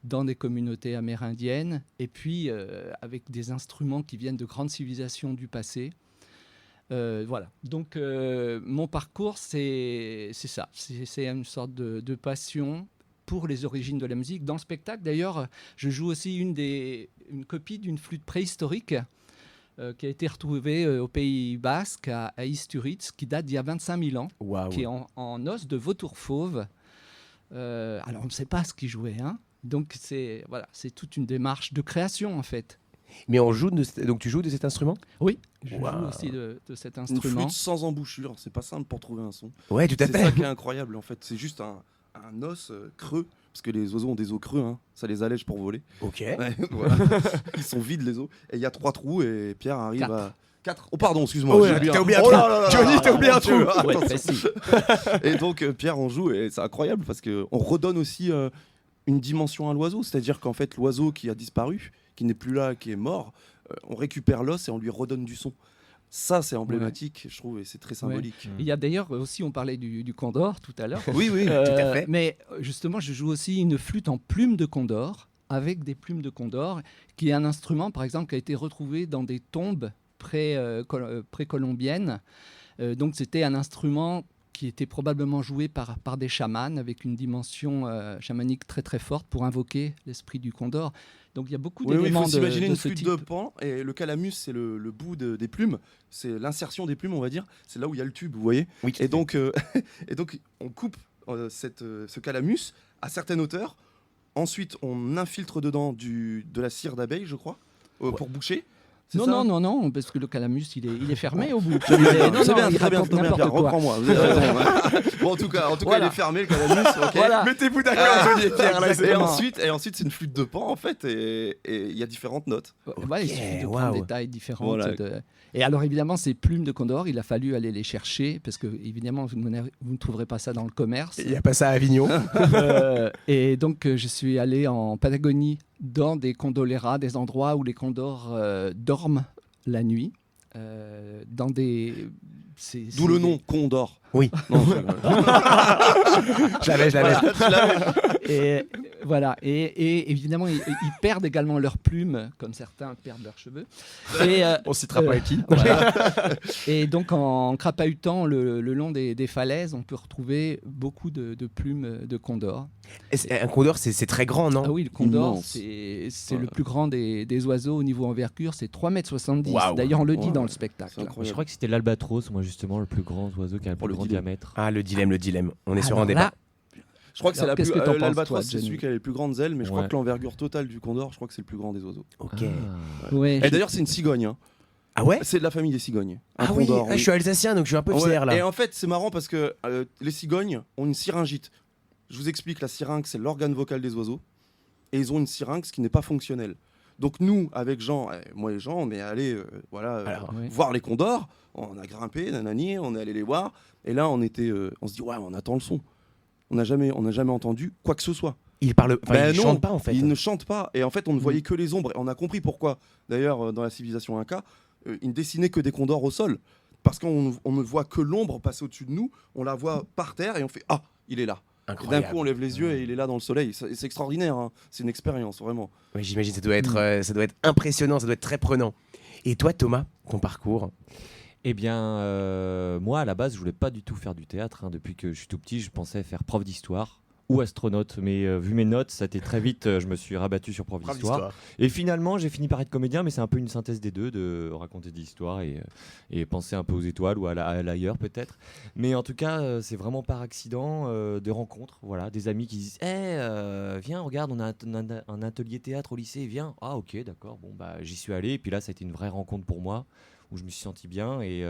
M: dans des communautés amérindiennes, et puis avec des instruments qui viennent de grandes civilisations du passé. Voilà. Donc mon parcours, c'est ça. C'est une sorte de passion pour les origines de la musique. Dans le spectacle, d'ailleurs, je joue aussi une copie d'une flûte préhistorique qui a été retrouvée au Pays Basque, à Isturiz, qui date d'il y a 25 000 ans, qui est en os de vautour fauve. Alors, on ne sait pas ce qu'il jouait, hein. Donc, c'est toute une démarche de création, en fait.
B: Mais donc tu joues de cet instrument?
M: Oui, je joue aussi de cet instrument.
I: Une flûte sans embouchure, c'est pas simple pour trouver un son.
B: Ouais, tout à fait.
I: C'est ça qui est incroyable, en fait. C'est juste un os creux, parce que les oiseaux ont des os creux, hein. Ça les allège pour voler.
B: Ok.
I: Ouais, voilà. Ils sont vides, les os. Et il y a 3 trous, et Pierre arrive 4. Oh pardon, excuse-moi.
B: Oh,
I: j'ai oublié
B: t'as
I: un-
B: oublié un
I: Oh
B: trou.
I: là là là
B: Johnny,
I: là
B: t'as
I: là,
B: oublié un
I: mon
B: trou.
I: Dieu,
B: Ouais,
I: attention.
B: précis.
I: Et donc Pierre en joue et c'est incroyable parce qu'on redonne aussi une dimension à l'oiseau. C'est-à-dire qu'en fait l'oiseau qui a disparu, qui n'est plus là, qui est mort, on récupère l'os et on lui redonne du son. Ça, c'est emblématique, je trouve, et c'est très symbolique.
M: Ouais. Il y a d'ailleurs aussi, on parlait du condor tout à l'heure.
I: Oui, oui, tout à fait.
M: Mais justement, je joue aussi une flûte en plumes de condor, avec des plumes de condor, qui est un instrument, par exemple, qui a été retrouvé dans des tombes précolombiennes. Donc, c'était un instrument qui était probablement joué par des chamans, avec une dimension chamanique très très forte pour invoquer l'esprit du condor. Donc il y a beaucoup
I: Oui, il
M: d'éléments
I: faut s'imaginer
M: de
I: une
M: ce
I: flûte
M: type.
I: de pan et le calamus c'est le bout des plumes, c'est l'insertion des plumes on va dire, c'est là où il y a le tube, vous voyez.
B: Oui,
I: et donc on coupe ce calamus à certaines hauteurs. Ensuite on infiltre dedans de la cire d'abeille je crois pour boucher. C'est ça
M: Non, parce que le calamus, il est fermé au bout.
I: C'est bien,
M: Non,
I: c'est bien,
M: il
I: très bien,
M: raconte
I: très bien,
M: n'importe
I: Pierre,
M: quoi.
I: reprends-moi. Vous avez raison, hein. Bon, en tout cas,
M: Voilà.
I: il est fermé, le calamus. Ok.
M: Voilà.
B: Mettez-vous d'accord, Johnny et Pierre, là, c'est
I: et
B: bon.
I: ensuite, c'est une flûte de pan, en fait, et il y a différentes notes.
M: Voilà, il suffit de prendre des tailles différentes.
I: Voilà.
M: Et alors, évidemment, ces plumes de condor, il a fallu aller les chercher, parce que, évidemment, vous ne trouverez pas ça dans le commerce.
B: Il n'y a pas ça à Avignon.
M: Et donc, je suis allé en Patagonie, dans des condoleras, des endroits où les condors dorment la nuit. Dans des...
I: D'où le nom Condor.
B: Oui.
I: Non,
B: je l'avais.
M: Et voilà. Et évidemment, ils perdent également leurs plumes, comme certains perdent leurs cheveux. Et,
B: on citera pas qui.
M: Voilà. Et donc, en crapahutant le long des falaises, on peut retrouver beaucoup de plumes de condor.
B: Un condor, c'est très grand, non?
M: Ah oui, le condor,
B: Immense.
M: c'est le plus grand des oiseaux au niveau envergure, c'est 3,70 m.
J: Waouh.
M: D'ailleurs, on le dit
J: Ouais.
M: dans le spectacle.
J: Je crois que c'était l'albatros, moi justement, le plus grand oiseau qui a le plus grand diamètre.
B: Ah, le dilemme. On est sur
M: Alors
B: un débat.
M: là,
I: Je crois que c'est
M: Alors, qu'est-ce que t'en penses,
I: l'albatros,
M: toi,
I: c'est
M: Johnny
I: celui qui a les plus grandes ailes, mais je crois
J: Ouais.
I: que l'envergure totale du condor, je crois que c'est le plus grand des oiseaux.
B: Ok.
M: Ouais,
I: Et d'ailleurs, c'est une cigogne. Hein.
B: Ah ouais?
I: C'est de la famille des cigognes. Un
B: Ah oui,
I: condor,
B: je suis alsacien, donc je suis un peu fier
I: Ouais,
B: là.
I: Et en fait, c'est marrant parce que les cigognes ont une syringite. Je vous explique, la syrinx, c'est l'organe vocal des oiseaux. Et ils ont une syrinx qui n'est pas fonctionnelle. Donc nous, avec Jean, moi et Jean, on est allé voir les condors. On a grimpé, nanani, on est allé les voir. Et là, on se dit, ouais, on attend le son. On n'a jamais entendu quoi que ce soit.
B: Ils parlent, ils
I: Non,
B: chantent pas en fait.
I: Ils ne chantent pas. Et en fait, on ne voyait que les ombres. Et on a compris pourquoi. D'ailleurs, dans la civilisation Inca, ils ne dessinaient que des condors au sol. Parce qu'on ne voit que l'ombre passer au-dessus de nous. On la voit par terre et on fait, ah, il est là. Et d'un
B: Incroyable.
I: coup, on lève les yeux et il est là dans le soleil. C'est extraordinaire. Hein. C'est une expérience, vraiment.
B: Oui, j'imagine, ça doit être impressionnant, ça doit être très prenant. Et toi, Thomas, ton parcours?
J: Eh bien, moi, à la base, je voulais pas du tout faire du théâtre. Hein. Depuis que je suis tout petit, je pensais faire prof d'histoire ou astronaute. Mais vu mes notes, ça a été très vite, je me suis rabattu sur prof d'histoire. Et finalement, j'ai fini par être comédien, mais c'est un peu une synthèse des deux, de raconter des histoires et penser un peu aux étoiles ou à l'ailleurs peut-être. Mais en tout cas, c'est vraiment par accident de rencontres, voilà, des amis qui disent viens, regarde, on a un atelier théâtre au lycée, viens. Ah ok, d'accord, bon, bah, j'y suis allé. Et puis là, ça a été une vraie rencontre pour moi, où je me suis senti bien. Et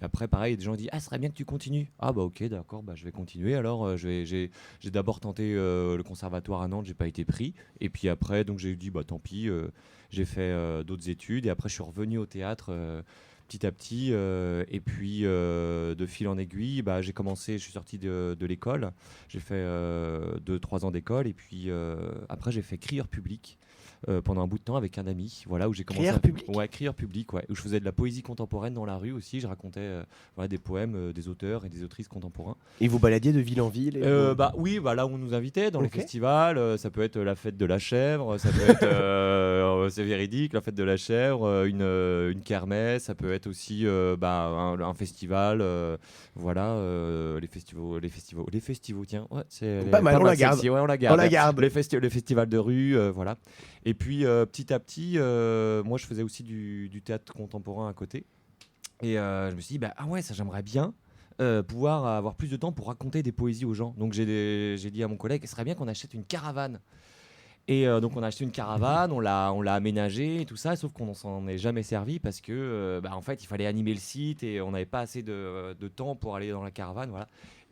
J: après, pareil, des gens disent ce serait bien que tu continues. Ah bah ok, d'accord, bah, je vais continuer. Alors, j'ai d'abord tenté le conservatoire à Nantes, j'ai pas été pris. Et puis après, donc j'ai dit, bah tant pis, j'ai fait d'autres études. Et après, je suis revenu au théâtre petit à petit. Et puis, de fil en aiguille, bah, j'ai commencé, je suis sorti de l'école. J'ai fait 2-3 ans d'école. Et puis, après, j'ai fait crieur public. Pendant un bout de temps avec un ami, voilà, où j'ai commencé crieur public, ouais, où je faisais de la poésie contemporaine dans la rue aussi. Je racontais des poèmes des auteurs et des autrices contemporains.
B: Et vous baladiez de ville en ville
J: Bah oui, bah là où on nous invitait dans les festivals, ça peut être la fête de la chèvre, ça peut être c'est véridique, la fête de la chèvre, une kermesse, ça peut être aussi un festival, voilà, les festivals, tiens, ouais, c'est
B: pas mal, on la garde.
J: Sexy, ouais, on la garde.
B: On la garde.
J: Les festivals de rue, voilà. Et puis petit à petit, moi je faisais aussi du théâtre contemporain à côté. Et je me suis dit, ah ouais, ça j'aimerais bien pouvoir avoir plus de temps pour raconter des poésies aux gens. Donc j'ai dit à mon collègue, ce serait bien qu'on achète une caravane. Et donc on a acheté une caravane, on l'a aménagée et tout ça, sauf qu'on ne s'en est jamais servi parce que en fait il fallait animer le site et on n'avait pas assez de temps pour aller dans la caravane, voilà.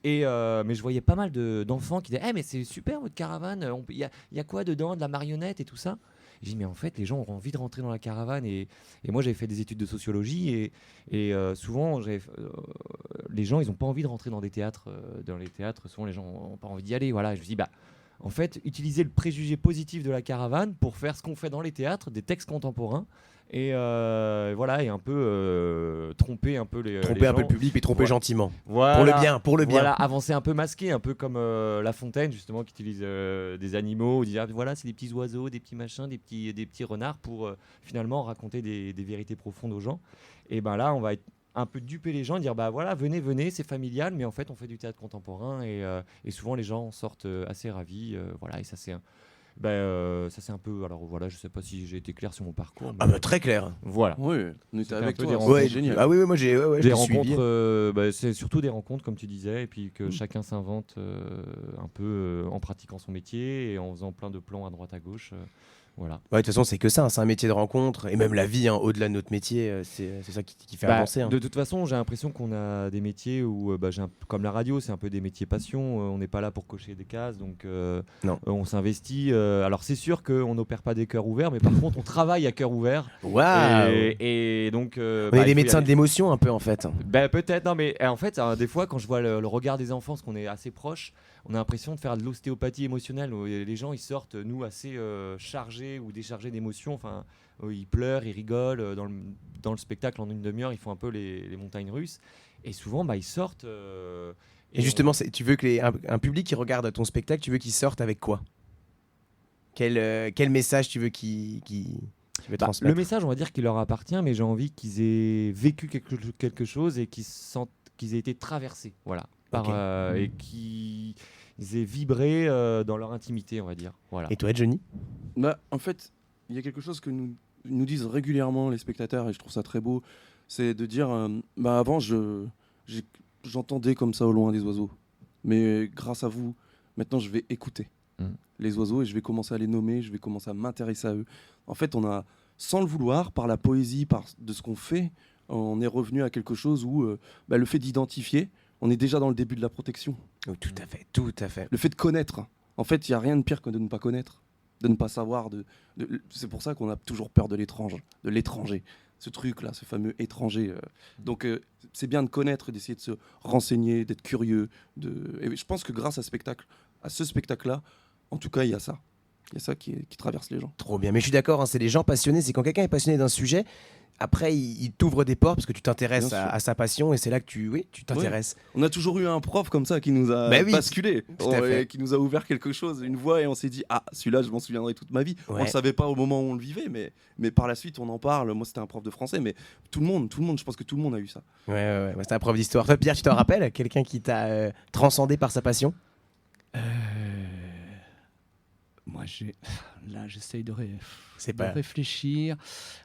J: Et mais je voyais pas mal d'enfants qui disaient mais c'est super votre caravane, il y a quoi dedans, de la marionnette et tout ça. J'ai dit mais en fait les gens ont envie de rentrer dans la caravane et moi j'avais fait des études de sociologie et souvent les gens ils n'ont pas envie de rentrer dans des théâtres. Dans les théâtres souvent les gens n'ont pas envie d'y aller. Voilà, je me dis bah en fait utiliser le préjugé positif de la caravane pour faire ce qu'on fait dans les théâtres, des textes contemporains. Et voilà, et un peu tromper un peu les
B: Tromper un
J: gens.
B: peu le public, mais tromper gentiment.
J: Voilà.
B: Pour le bien.
J: Voilà, avancer un peu masqué, un peu comme La Fontaine, justement, qui utilise des animaux, dire voilà, c'est des petits oiseaux, des petits machins, des petits renards, pour finalement raconter des vérités profondes aux gens. Et ben là, on va un peu duper les gens, dire bah voilà, venez, c'est familial, mais en fait, on fait du théâtre contemporain, et souvent les gens sortent assez ravis. Voilà, et ça, c'est ça c'est un peu. Alors voilà, je sais pas si j'ai été clair sur mon parcours.
B: Ah bah très clair.
J: Voilà.
I: Oui, on était avec toi.
B: Ouais,
I: génial.
B: Ah oui, moi j'ai
J: des rencontres. C'est surtout des rencontres, comme tu disais, et puis que chacun s'invente un peu en pratiquant son métier et en faisant plein de plans à droite à gauche. Voilà.
B: Ouais, de toute façon, c'est que ça, hein, c'est un métier de rencontre, et même la vie, hein, au-delà de notre métier, c'est ça qui fait avancer. Hein.
J: De toute façon, j'ai l'impression qu'on a des métiers où, comme la radio, c'est un peu des métiers passion. On n'est pas là pour cocher des cases, donc on s'investit. Alors c'est sûr qu'on n'opère pas des cœurs ouverts, mais par contre, on travaille à cœur ouvert.
B: Waouh.
J: Et donc,
B: il y a des médecins de l'émotion un peu en fait.
J: Peut-être, non, mais en fait, des fois, quand je vois le regard des enfants, parce qu'on est assez proches, on a l'impression de faire de l'ostéopathie émotionnelle. Où les gens, ils sortent, nous, assez chargés ou déchargés d'émotions. Enfin, ils pleurent, ils rigolent. Dans le spectacle, en une demi-heure, ils font un peu les montagnes russes. Et souvent, ils sortent.
B: Et justement, tu veux que un public qui regarde ton spectacle, tu veux qu'il sorte avec quoi ? Quel message tu veux qu'il transmettre ?
J: Le message, on va dire qu'il leur appartient, mais j'ai envie qu'ils aient vécu quelque chose et qu'ils aient été traversés. Voilà. Et qu'ils aient vibré dans leur intimité, on va dire. Voilà.
B: Et toi, Johnny ?
I: En fait, il y a quelque chose que nous disent régulièrement les spectateurs, et je trouve ça très beau, c'est de dire avant, j'entendais comme ça au loin des oiseaux, mais grâce à vous, maintenant, je vais écouter les oiseaux et je vais commencer à les nommer, je vais commencer à m'intéresser à eux. En fait, on a, sans le vouloir, par la poésie, de ce qu'on fait, on est revenu à quelque chose où le fait d'identifier, on est déjà dans le début de la protection.
B: Oh, tout à fait.
I: Le fait de connaître. En fait, il n'y a rien de pire que de ne pas connaître, de ne pas savoir. C'est pour ça qu'on a toujours peur de l'étranger. Ce truc-là, ce fameux étranger. Donc, c'est bien de connaître, d'essayer de se renseigner, d'être curieux. Et je pense que grâce à ce spectacle-là, en tout cas, il y a ça. Il y a ça qui traverse les gens.
B: Trop bien. Mais je suis d'accord, hein, c'est les gens passionnés. C'est quand quelqu'un est passionné d'un sujet, après, il t'ouvre des portes parce que tu t'intéresses à sa passion et c'est là que tu t'intéresses.
I: Oui. On a toujours eu un prof comme ça qui nous a basculé, qui nous a ouvert quelque chose, une voie, et on s'est dit celui-là, je m'en souviendrai toute ma vie. Ouais. On ne le savait pas au moment où on le vivait, mais par la suite, on en parle. Moi, c'était un prof de français, mais tout le monde, je pense que tout le monde a eu ça.
B: Ouais, c'était un prof d'histoire. Toi, Pierre, tu t'en rappelles ? Quelqu'un qui t'a transcendé par sa passion ?
M: Moi, j'essaye de réfléchir.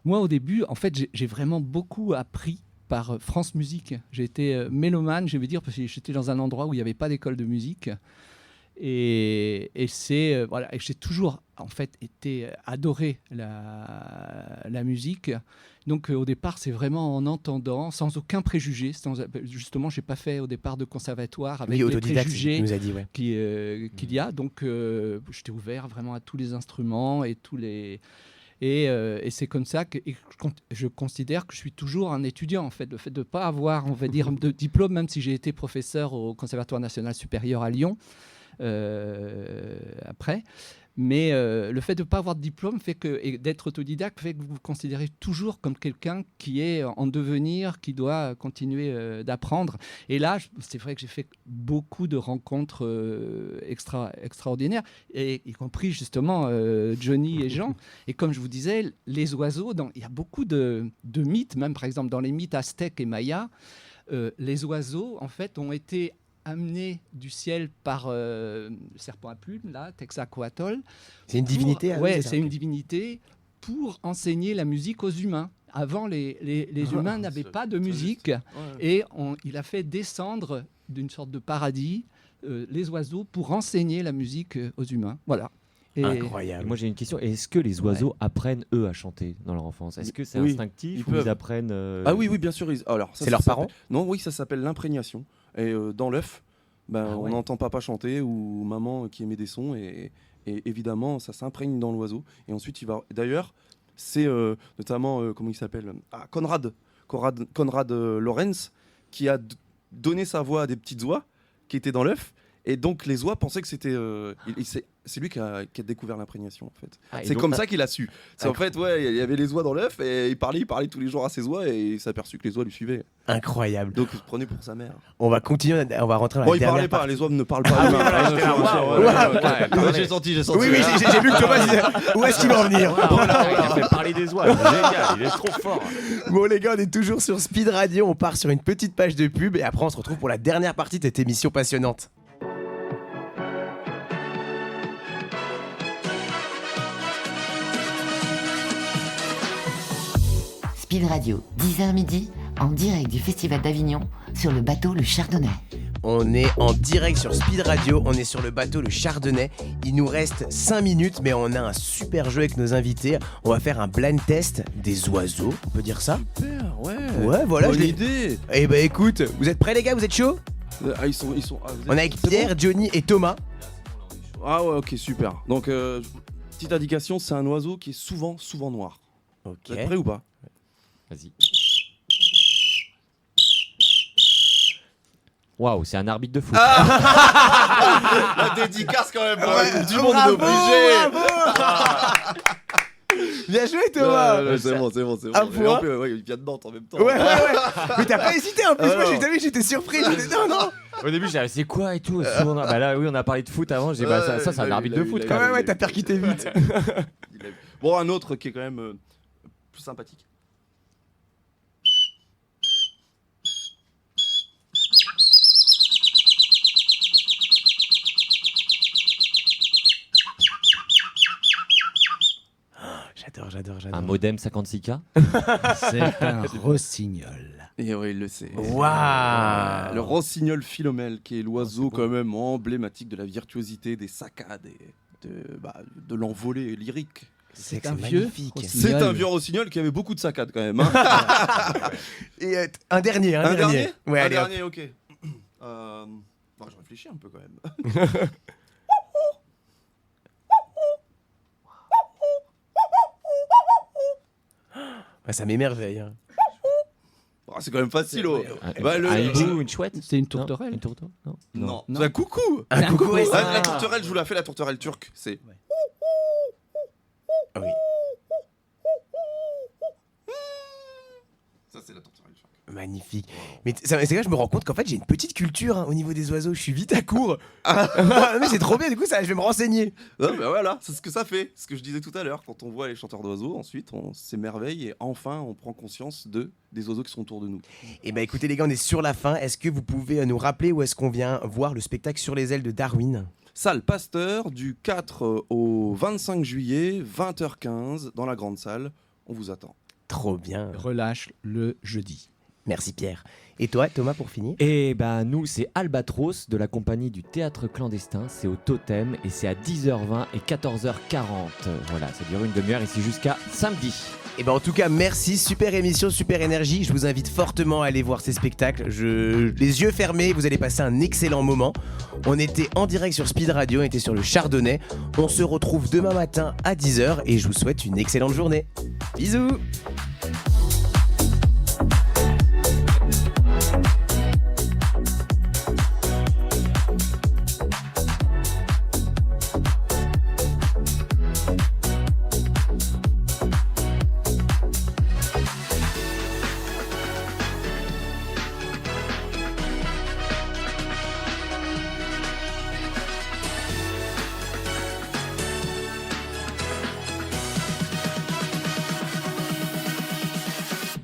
M: Moi, au début, en fait, j'ai vraiment beaucoup appris par France Musique. J'ai été mélomane, je vais dire, parce que j'étais dans un endroit où il n'y avait pas d'école de musique. Et j'ai toujours, en fait, adoré la musique. Donc, au départ, c'est vraiment en entendant, sans aucun préjugé. Justement, je n'ai pas fait au départ de conservatoire avec les préjugés
B: nous a dit,
M: qu'il y a. Donc, j'étais ouvert vraiment à tous les instruments et tous les... Et c'est comme ça que je considère que je suis toujours un étudiant, en fait. Le fait de ne pas avoir, on va dire, de diplôme, même si j'ai été professeur au Conservatoire national supérieur à Lyon, après. Mais le fait de ne pas avoir de diplôme et d'être autodidacte fait que vous vous considérez toujours comme quelqu'un qui est en devenir, qui doit continuer d'apprendre. Et là, c'est vrai que j'ai fait beaucoup de rencontres extraordinaires, y compris justement Johnny et Jean. Et comme je vous disais, les oiseaux, il y a beaucoup de mythes, même par exemple dans les mythes aztèques et mayas, les oiseaux en fait ont été amené du ciel par le serpent à plumes, là, Texacoatl.
B: C'est une divinité.
M: C'est une divinité pour enseigner la musique aux humains. Avant, les humains n'avaient pas de musique, et il a fait descendre d'une sorte de paradis les oiseaux pour enseigner la musique aux humains. Voilà.
B: Incroyable.
J: Et moi j'ai une question, est-ce que les oiseaux apprennent eux à chanter dans leur enfance ? Est-ce que c'est instinctif ou ils apprennent
I: Ah oui, bien sûr. Alors,
B: c'est leurs parents ?
I: Non, oui, ça s'appelle l'imprégnation. Et dans l'œuf, on entend papa chanter ou maman qui émet des sons, et et évidemment ça s'imprègne dans l'oiseau et ensuite il va. D'ailleurs, c'est notamment comment il s'appelle Konrad Lorenz qui a donné sa voix à des petites oies qui étaient dans l'œuf. Et donc les oies pensaient que c'était... c'est lui qui a découvert l'imprégnation en fait. C'est comme ça qu'il a su. C'est en fait, il y avait les oies dans l'œuf et il parlait tous les jours à ses oies et il s'est aperçu que les oies lui suivaient.
B: Incroyable.
I: Donc il se prenait pour sa mère.
B: On va continuer, on va rentrer dans la
I: il
B: dernière
I: parlait pas,
B: partie.
I: les oies ne parlent pas.
B: J'ai
I: senti.
B: Oui, j'ai vu que Thomas disait où est-ce qu'il va en venir.
J: Il a fait parler des oies, c'est génial, il est trop fort.
B: Bon les gars, on est toujours sur Speed Radio, on part sur une petite page de pub et après on se retrouve pour la dernière partie de cette émission passionnante.
A: Speed Radio, 10h midi, en direct du Festival d'Avignon, sur le bateau Le Chardonnay.
B: On est en direct sur Speed Radio, on est sur le bateau Le Chardonnay. Il nous reste 5 minutes, mais on a un super jeu avec nos invités. On va faire un blind test des oiseaux, on peut dire ça ?
I: Super, ouais.
B: Ouais, voilà.
I: Bonne idée.
B: Eh ben écoute, vous êtes prêts les gars, vous êtes chauds ?
I: Ils sont.
B: On est avec Pierre, Johnny et Thomas.
I: Ah ouais, ok, super. Donc, petite indication, c'est un oiseau qui est souvent noir.
B: Ok.
I: Vous êtes prêts ou pas ?
J: Vas-y. Waouh, c'est un arbitre de foot.
I: La dédicace quand même, du monde obligé.
B: Bien joué Thomas.
I: C'est bon.
B: Un point.
I: Il vient de Nantes en même temps.
B: Ouais. Mais t'as pas hésité en plus, moi j'étais surpris. Non.
J: Au début, j'ai dit, c'est quoi et tout. Bah là, oui, on a parlé de foot avant. J'ai dit, ça, c'est un arbitre de foot quand même.
B: Ouais, t'as percuté vite.
I: Bon, un autre qui est quand même plus sympathique.
B: J'adore.
J: Un modem 56K.
O: C'est un rossignol.
I: Et oui, il le sait.
B: Waouh.
I: Le rossignol philomèle, qui est l'oiseau quand même emblématique de la virtuosité, des saccades et de l'envolée lyrique.
O: C'est un vieux rossignol.
I: C'est un vieux rossignol qui avait beaucoup de saccades quand même. Hein.
B: Et un dernier. Ouais,
I: un
B: allez,
I: dernier, ok. Je réfléchis un peu quand même.
B: Ouais, ça m'émerveille. Hein.
I: C'est quand même facile.
J: Un hibou, une chouette.
O: C'est une tourterelle.
I: Non. C'est un coucou.
B: Un coucou.
I: La tourterelle, je vous la fais, la tourterelle turque. C'est.
B: Oui.
I: Ça, c'est la tourterelle turque.
B: Magnifique. Mais c'est là je me rends compte qu'en fait j'ai une petite culture au niveau des oiseaux. Je suis vite à court. Mais c'est trop bien. Du coup, je vais me renseigner.
I: Non, mais voilà, c'est ce que ça fait. Ce que je disais tout à l'heure. Quand on voit les chanteurs d'oiseaux, ensuite on s'émerveille et enfin on prend conscience des oiseaux qui sont autour de nous.
B: Et écoutez les gars, on est sur la fin. Est-ce que vous pouvez nous rappeler où est-ce qu'on vient voir le spectacle Sur les ailes de Darwin ?
I: Salle Pasteur du 4 au 25 juillet, 20h15 dans la grande salle. On vous attend.
B: Trop bien.
O: Relâche le jeudi.
B: Merci Pierre. Et toi Thomas pour finir ?
J: Et nous c'est Albatros de la compagnie du Théâtre Clandestin, c'est au Totem et c'est à 10h20 et 14h40. Voilà, ça dure une demi-heure ici jusqu'à samedi.
B: Et en tout cas merci, super émission, super énergie. Je vous invite fortement à aller voir ces spectacles. Les yeux fermés, vous allez passer un excellent moment. On était en direct sur Speed Radio, on était sur le Chardonnay. On se retrouve demain matin à 10h et je vous souhaite une excellente journée. Bisous.